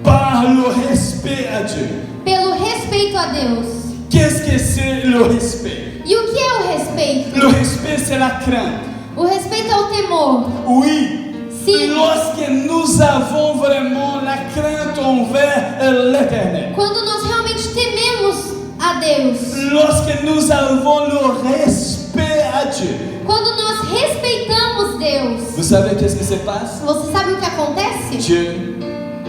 Par le respect à Dieu. Pelo respeito a Deus. Qu'est-ce que c'est le respect? E o que é o respeito? Le respect, c'est la crainte. O respeito é o temor. Oui. Sim. Lorsque nous avons vraiment la crainte envers l'Éternel. Quando nós realmente tememos a Deus. Lorsque nous avons le respect à Dieu. Quando nós respeitamos Deus. Vous savez qu'est-ce qui se passe? Você sabe o que acontece? Dieu,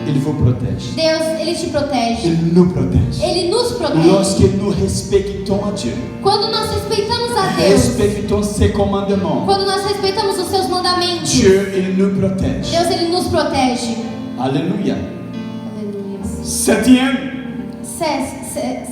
il vous protège. Deus, Ele te protege. Il nous protège. Ele nos protege. Lorsque nous respectons à Dieu, Quando nós respeitamos a Deus, respectons ses commandements, quando nós respeitamos os seus mandamentos, Dieu, il nous protège. Deus, Ele nos protege. Alléluia. Aleluia. Septième,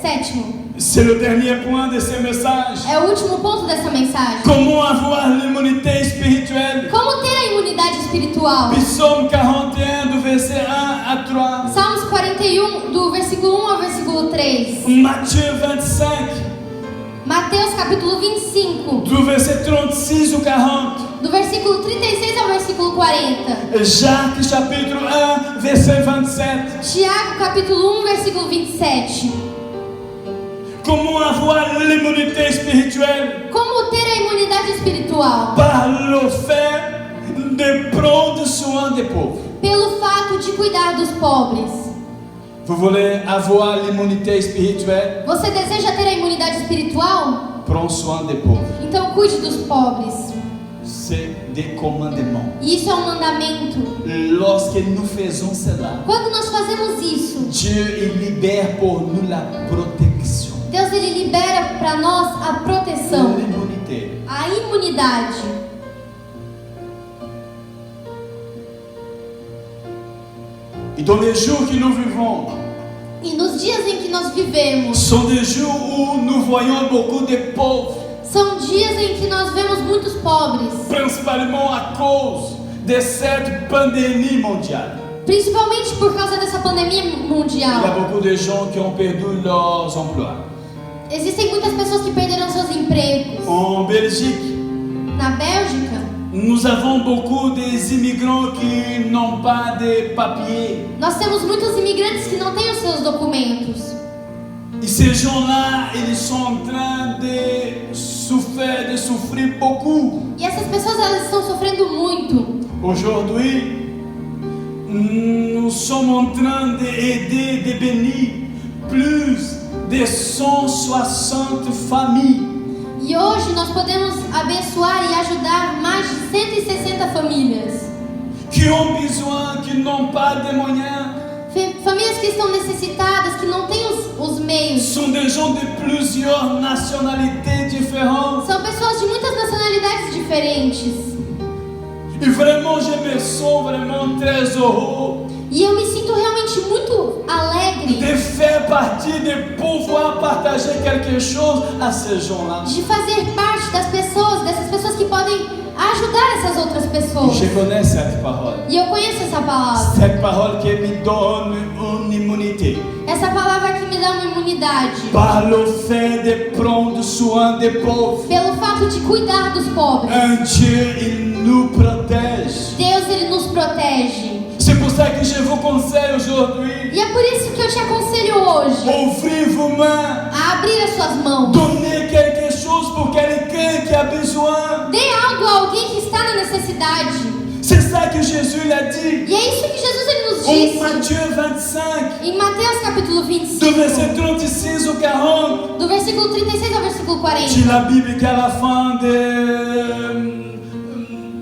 Sétimo, c'est le dernier point de ce message. é o último ponto dessa mensagem. Comment avoir l'immunité spirituelle? Como ter a imunidade espiritual? Psaume 41, du verset 1 à 3. Salmos 41, do versículo 1 ao versículo 3. Matthieu 25, Mateus capítulo 25, du verset 36 au 40. do versículo 36 ao versículo 40. Jacques chapitre 1, verset 27. Tiago capítulo 1, versículo 27. Comment avoir l'immunité spirituelle? Como ter a imunidade espiritual? Par le fait de prendre soin des pauvres. Pelo fato de cuidar dos pobres. Vous voulez avoir l'immunité spirituelle? Você deseja ter a imunidade espiritual? Prends soin des pauvres. Então cuide dos pobres. C'est des commandements. E isso é um mandamento. Lorsque nous faisons cela, Quando nós fazemos isso, Dieu il libère pour nous la protection. Deus, Ele libera para nós a proteção, L'immunité. a imunidade. Et dans les jours que nous vivons, E nos dias em que nós vivemos, sont des jours où nous voyons beaucoup de pauvres, são dias em que nós vemos muitos pobres, principalement à cause de cette pandémie mondiale. principalmente por causa dessa pandemia Il y a mundial. beaucoup de gens qui ont perdu leurs emplois. Existem muitas pessoas que perderam seus empregos. En Belgique, Na Bélgica, nous avons beaucoup d'immigrants qui n'ont pas de papiers. nós temos muitos imigrantes que não têm os seus documentos. Et ces gens-là, ils sont en train de souffrir beaucoup. E essas pessoas, elas estão sofrendo muito. Aujourd'hui, nous sommes en train d'aider, de bénir plus de 160 familles E hoje nós podemos abençoar e ajudar mais de 160 famílias. qui ont besoin, qui n'ont pas de moyens. Famílias que estão necessitadas, que não têm os meios. Ce sont des gens de plusieurs nationalités différentes. São pessoas de muitas nacionalidades diferentes. Et vraiment, je me sens vraiment très heureux E eu me sinto realmente muito alegre de faire partie, de pouvoir partager quelque chose à ces gens-là. de fazer parte das pessoas, dessas pessoas que podem ajudar essas outras pessoas. Je connais cette parole. E eu conheço essa palavra. Cette parole qui me donne une immunité. Essa palavra que me dá uma imunidade. Par le fait de prendre soin des pauvres. Pelo fato de cuidar dos pobres. Un Dieu, il nous protège. Deus, Ele nos protege. C'est pour ça que je vous conseille aujourd'hui, E é por isso que eu te aconselho hoje ouvrez vos mains, a abrir as suas mãos. donnez quelque chose pour quelqu'un qui a besoin. Dê algo a alguém que está na necessidade. C'est ça que Jésus l'a dit. E é isso que Jesus ele nos En disse. Matthieu 25, Em Mateus capítulo du 25, verset 36 au 40, do versículo 36 ao versículo j'ai 40. la Bible qu'à la fin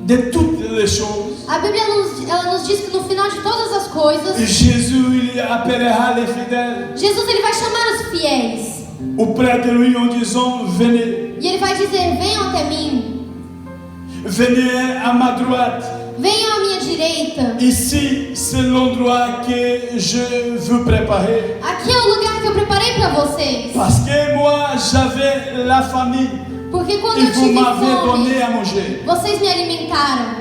de toutes les choses, A Bíblia ela nos diz que no final de todas as coisas, Jésus il appellera les fidèles Jesus ele vai chamar os fiéis. auprès de lui en disant, venez, E ele vai dizer: venham até mim, venez à ma droite. venham à minha direita. Ici, c'est l'endroit que je veux préparer. Aqui é o lugar que eu preparei para vocês. Parce que moi, j'avais la famille Porque quando et eu vous tive m'avez fome, donné à manger. vocês me alimentaram.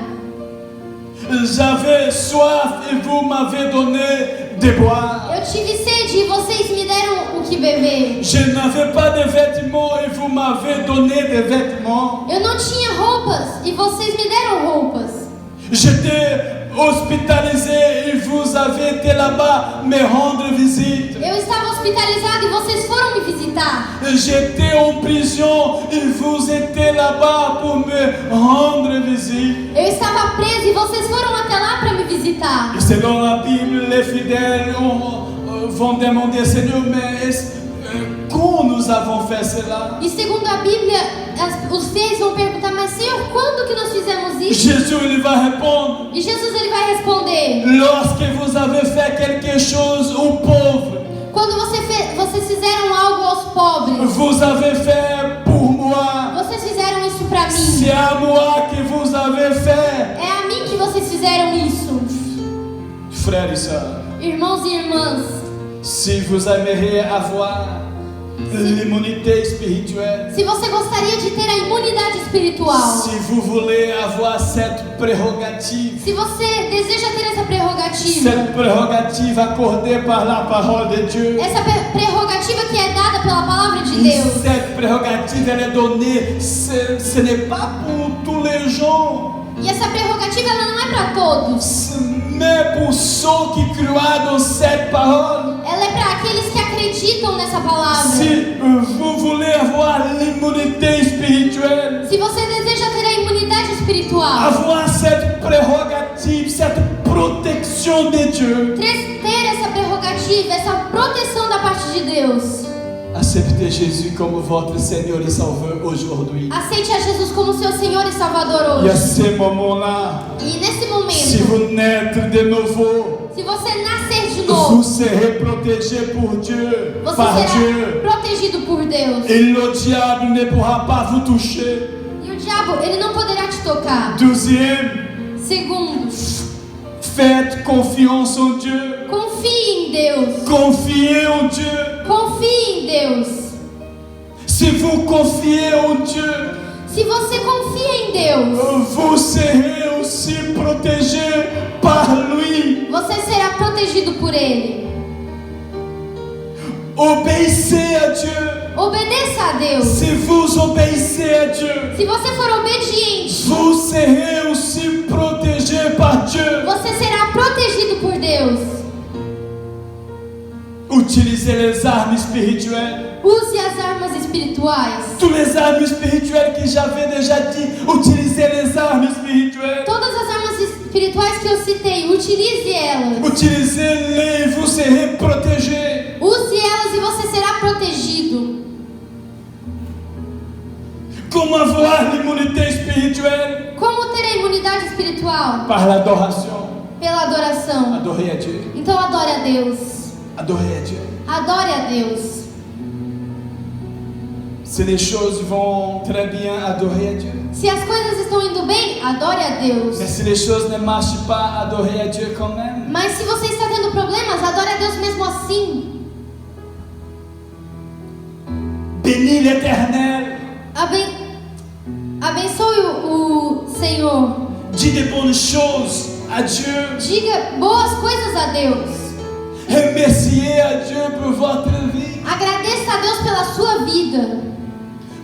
J'avais soif et vous m'avez donné de boire. Eu tive sede e vocês me deram o que beber. Je n'avais pas de vêtements et vous m'avez donné des vêtements. Eu não tinha roupas e vocês me deram roupas. J'étais hospitalisé et vous avez été là-bas me rendre visite. Eu estava hospitalizado e vocês foram me visitar. J'étais en prison et vous étiez là-bas pour me rendre visite. Eu estava preso e vocês foram até lá para me visitar. Et selon la Bible, les fidèles vont demander, Seigneur, mais quand nous avons fait cela? E segundo a Bíblia, os fiéis vão perguntar: mas Senhor, quando que nós fizemos existe? Jésus il va répondre, E Jesus ele vai responder: lorsque vous avez fait quelque chose aux pauvres, quando vocês fizeram algo aos pobres, vous avez fait pour moi. vocês fizeram isso pra mim. C'est à moi que vous avez fait. É a mim que vocês fizeram isso. Frères et sœurs, Irmãos e irmãs, si vous aimeriez avoir l'immunité spirituelle, se você gostaria de ter a imunidade espiritual, si vous voulez avoir cette prérogative, se você deseja ter essa prerrogativa, cette prérogative accordée par la parole de Dieu, essa prerrogativa que é dada pela palavra de Deus, cette prérogative elle est donnée, ce n'est pas pour tous les gens, e essa prerrogativa ela não é para todos, mais pour ceux qui croient dans cette parole. ela é para aqueles que acreditam nessa palavra. Si vous voulez avoir l'immunité spirituelle, Se você deseja ter a imunidade espiritual, avoir cette prérogative, cette protection de Dieu, ter essa prerrogativa, essa proteção da parte de Deus, acceptez Jésus comme votre Seigneur et Sauveur aujourd'hui. aceite a Jesus como seu Senhor e Salvador Et à hoje. ce moment-là, E nesse si momento, vous naîtrez de nouveau, se você nascer de vous novo, serez protégé pour Dieu, você par será Dieu. protegido por Deus. Et le diable ne pourra pas vous toucher. E o diabo, ele não poderá te tocar. Deuxième, Segundo, faites confiance en Dieu. confie em Deus. Confiez en Dieu. Confie em Deus. Si vous confiez en Dieu, Se você confia em Deus, vous serez aussi protégé par lui. você será protegido por Ele. Obéissez à Dieu. Obedeça a Deus. Si vous obéissez à Dieu, Se você for obediente, vous serez aussi protégé par Dieu. você será protegido por Deus. Utilisez les armes spirituelles. Use as armas espirituais. Toutes les armes spirituelles que j'avais déjà dit, utilisez les armes spirituelles. Todas as armas espirituais que eu citei, utilize elas. Utilisez-les et vous serez protégé. Use elas e você será protegido. Comment avoir l'immunité spirituelle? Como ter a imunidade espiritual? Par l'adoration. Pela adoração. Adorez à Dieu. Então adore a Deus. Adorez à Dieu. Adore a Deus. Si les choses vont très bien, adorez à Dieu. Se as coisas estão indo bem, adore a Deus. Mais si les choses ne marchent pas, adorez à Dieu quand même. Mas se você está tendo problemas, adore a Deus mesmo assim. Bénis l'Éternel. Abençoe o Senhor. Dis de bonnes choses à Dieu. Diga boas coisas a Deus. Remerciez à Dieu pour votre vie. Agradeça a Deus pela sua vida.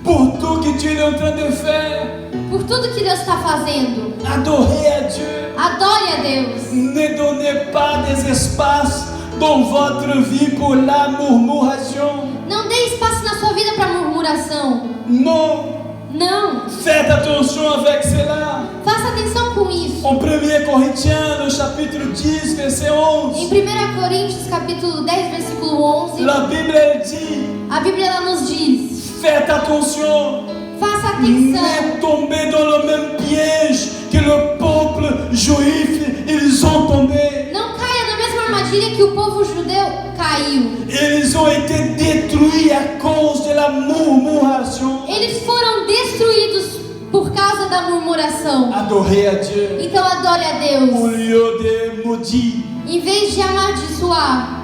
Pour tout que Dieu est en train de faire. Por tudo que Deus está fazendo. Adorez à Dieu. Adore a Deus. Ne donnez pas des espaces dans votre vie pour la murmuration. Não dê espaço na sua vida para murmuração. Non. Não. Faites attention avec cela. Faça atenção com isso. En 1 Corinthiens, no chapitre 10, verset 11, Em 1 Coríntios capítulo 10, versículo 11, la Bible elle dit, a Bíblia ela nos diz: faites attention, faça atenção. ne tombez dans le même piège que le peuple juif, ils ont tombé. Não caia na mesma armadilha que o povo judeu caiu. Ils ont été détruits à cause de la murmuration. Eles foram destruídos por causa da murmuração. Adorez à Dieu Então adore a au Deus. lieu de maudire. Em vez de amaldiçoar,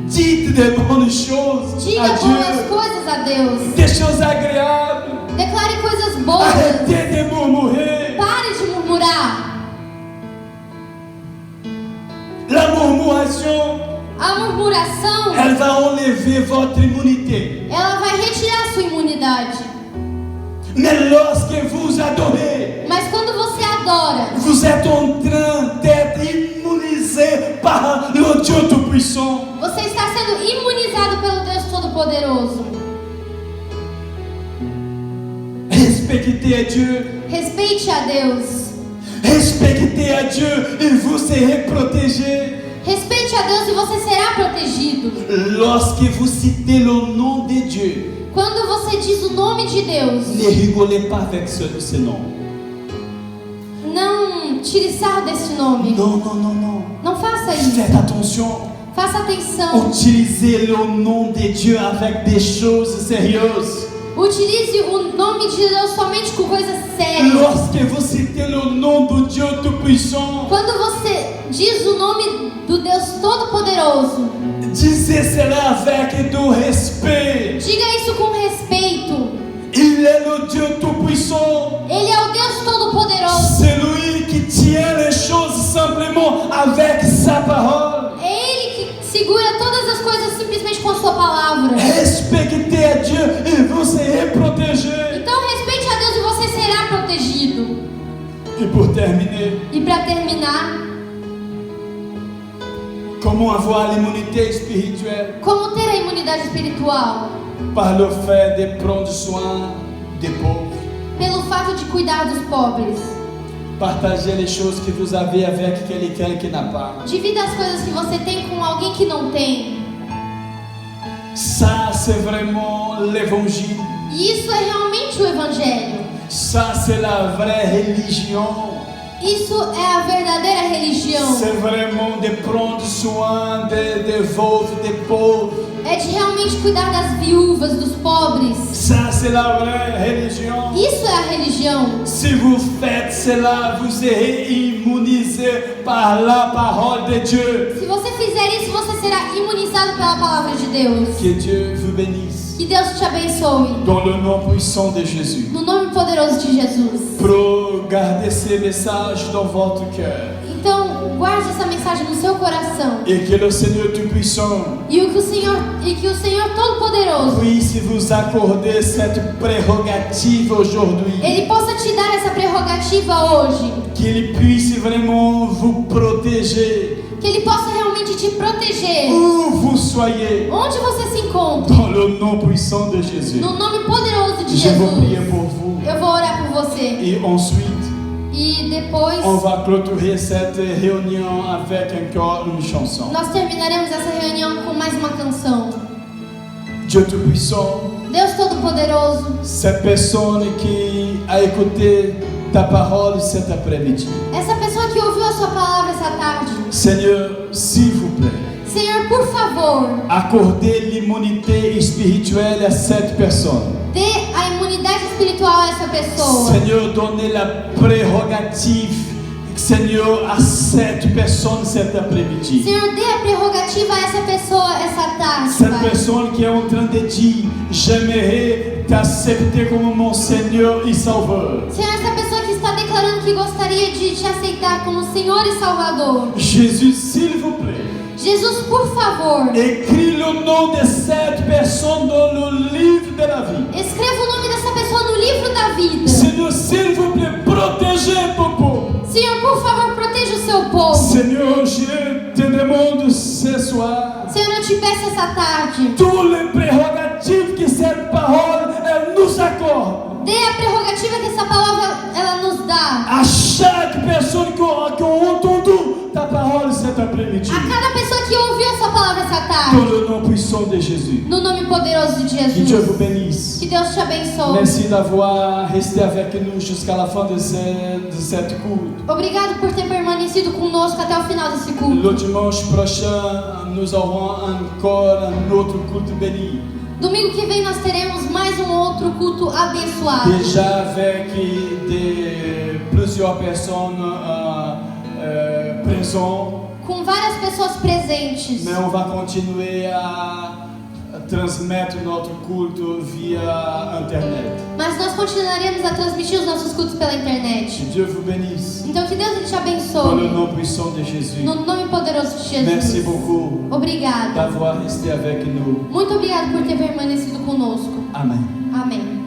Dites de bonnes choses diga à boas Dieu, coisas a Deus. des choses agréables. Declare coisas boas. Arrêtez de murmurer. Pare de murmurar. La murmuration, A murmuração, elle va enlever votre immunité. ela vai retirar sua imunidade. Mais lorsque vous adorez, Mas quando você adora, vous êtes en train d'être immunisé par le Dieu Tout-Puissant. você está sendo imunizado pelo Deus Todo-Poderoso. Respectez Dieu. Respeite a Deus. Respectez à Dieu et vous serez protégé. Respeite a Deus e você será protegido. Lorsque vous citez le nom de Dieu, Quando você diz o nome de Deus, ne rigolez pas avec ce nom. tire sarro desse nome. Non, non, non, non. Não faça isso. Faites attention. Faça atenção. Utilisez le nom de Dieu avec des choses sérieuses. Utilize o nome de Deus somente com coisas sérias. Lorsque vous citez le nom de Dieu Tout-Puissant, Quando você diz o nome do Deus Todo-Poderoso, disez cela avec du respect. diga isso com respeito. Il est le Dieu Tout-Puissant. Ele é o Deus Todo-Poderoso. C'est lui qui tient les choses simplement avec sa parole. É Ele que segura todas as coisas simplesmente com a sua palavra. Respectez à Dieu et vous serez protégés. Então respeite a Deus e você será protegido. Et pour terminer, E para terminar, comment avoir l'immunité spirituelle? como ter a imunidade espiritual? Par le fait de prendre soin des pauvres. Pelo fato de cuidar dos pobres. Partagez les choses que vous avez avec quelqu'un qui n'a pas. Divida as coisas que você tem com alguém que não tem. Ça, c'est vraiment l'évangile. E isso é realmente o Evangelho. Ça, c'est la vraie religion. Isso é a verdadeira religião. C'est vraiment de prendre soin des veuves, des pauvres. É de realmente cuidar das viúvas, dos pobres. Ça, c'est la vraie religion. Isso é a religião. Si vous faites cela, vous serez immunisés par la parole de Dieu. Se você fizer isso, você será imunizado pela palavra de Deus. Que Dieu vous bénisse. Que Deus te abençoe. Dans le nom puissant de Jésus. No nome poderoso de Jesus. Pour garder ces messages dans votre cœur. Então, guarde essa mensagem no seu coração. Et que le Seigneur Tout-Puissant E que o Senhor Todo-Poderoso, puisse vous accorder cette prérogative aujourd'hui. Ele possa te dar essa prerrogativa hoje. Qu'il puisse vraiment vous protéger Que Ele possa realmente te proteger. où vous soyez. Onde você se encontra. Dans le nom puissant de Jésus. No nome poderoso de Je vais prier Jesus. pour vous. Eu vou orar por você. Et ensuite, E depois on va clôturer cette réunion avec encore une chanson. nós terminaremos essa reunião com mais uma canção. Dieu Tout-Puissant, Deus Todo-Poderoso, cette personne qui a écouté ta parole cet après-midi. essa pessoa que ouviu a sua palavra essa tarde, Seigneur, s'il vous plaît, Senhor, por favor, accordez l'immunité spirituelle à cette personne. dê a imunidade espiritual a essa pessoa. Seigneur, donnez la prérogative, Seigneur, à cette personne cet après-midi. Senhor, dê a prerrogativa a essa pessoa essa tarde, Cette Pai. personne qui est en train de dire, j'aimerais t'accepter comme mon Seigneur et Sauveur. Senhor, essa pessoa que está declarando que gostaria de te aceitar como Senhor e Salvador. Jésus, s'il vous plaît, Jesus, por favor, écris le nom de cette personne dans le livre de la vie. escreva o nome dessa pessoa no livro da vida. Seigneur, s'il vous plaît, protégez ton peuple. Senhor, por favor, proteja o seu povo. Seigneur, je te demande ce soir Senhor, eu te peço essa tarde, toutes les prérogatives que cette parole elle nous accorde. dê a prerrogativa que essa palavra ela nos dá. À chaque personne qui a entendu ta parole cet après-midi. A cada pessoa que ouviu essa palavra essa Dans tarde, le nom puissant de Jésus. no nome poderoso de Que Dieu vous Jesus. bénisse. Que Deus te abençoe. Merci d'avoir resté avec nous jusqu'à la fin de cette culte. Obrigado por ter permanecido conosco até o final desse Le culto. dimanche prochain, nous aurons encore un autre culte béni. Domingo que vem nós teremos mais um outro culto abençoado. Déjà avec plusieurs personnes présentes. Com várias pessoas presentes. Mais on va continuer à transmettre notre culte via Internet. Mas nós continuaremos a transmitir os nossos cultos pela Que internet. Dieu vous bénisse. Então que Deus ele te Dans le abençoe. nom puissant de Jésus. No nome poderoso de Jesus. Merci beaucoup Obrigado. d'avoir resté avec nous. Muito obrigado por ter permanecido conosco. Amen. Amém.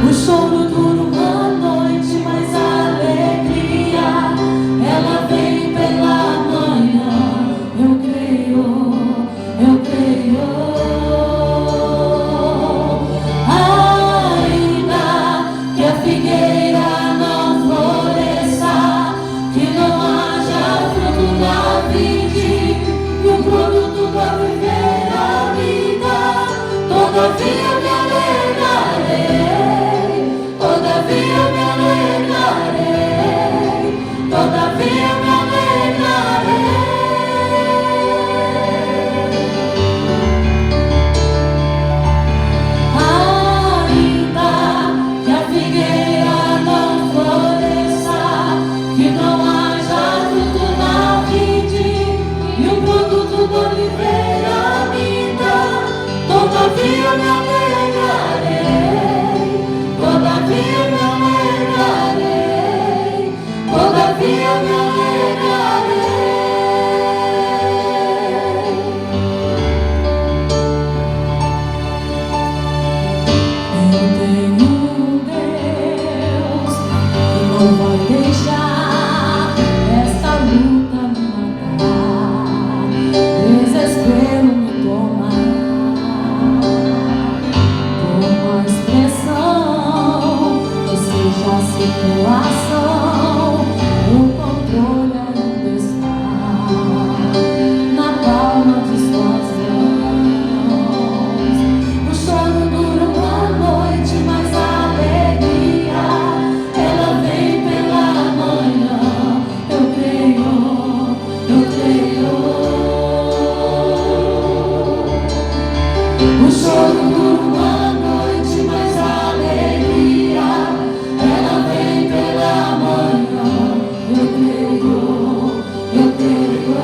O choro dura uma noite, mas a alegria, ela vem pela manhã. Eu creio, eu creio. Ainda que a figueira não floresça, que não haja fruto na vide, e o produto da viver a vida, todavia me alegrarei, todavia me alegrarei, todavia me alegrarei. Ainda que a figueira não floresça, que não haja fruto na vide, e o produto do oliveira me dá, todavia me alegrarei, todavia me alegrarei, todavia me alegrarei. Eu tenho um Deus que não vai deixar esta luta me matar, desespero me tomar. Por mais pressão que seja a situação, o controle ainda está na palma de suas mãos. O choro dura uma noite, mas a alegria, ela vem pela manhã. Eu creio, eu creio. O choro dura uma noite, mas a alegria, ela vem pela manhã. Eu creio, eu creio.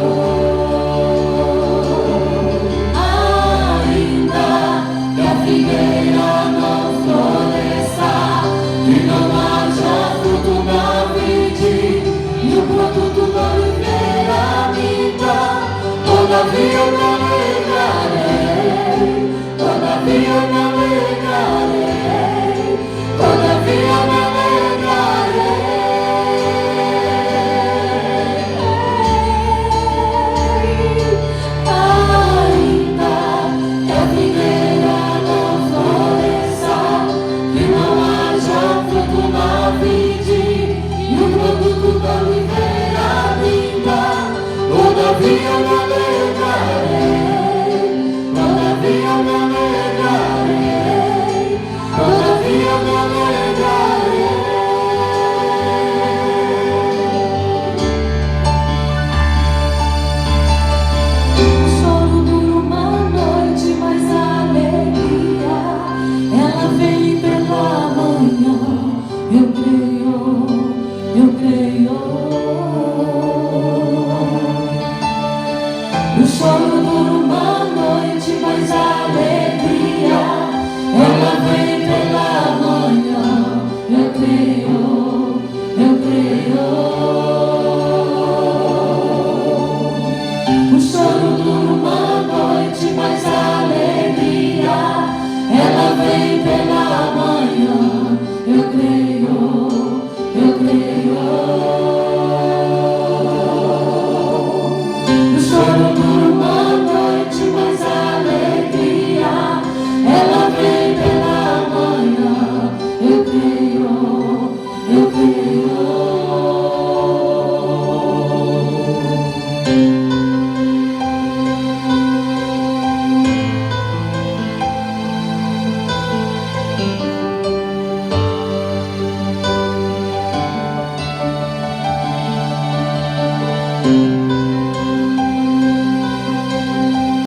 Ainda que a figueira não floresça, que não haja fruto na vide, e o produto da oliveira me dá, todavia me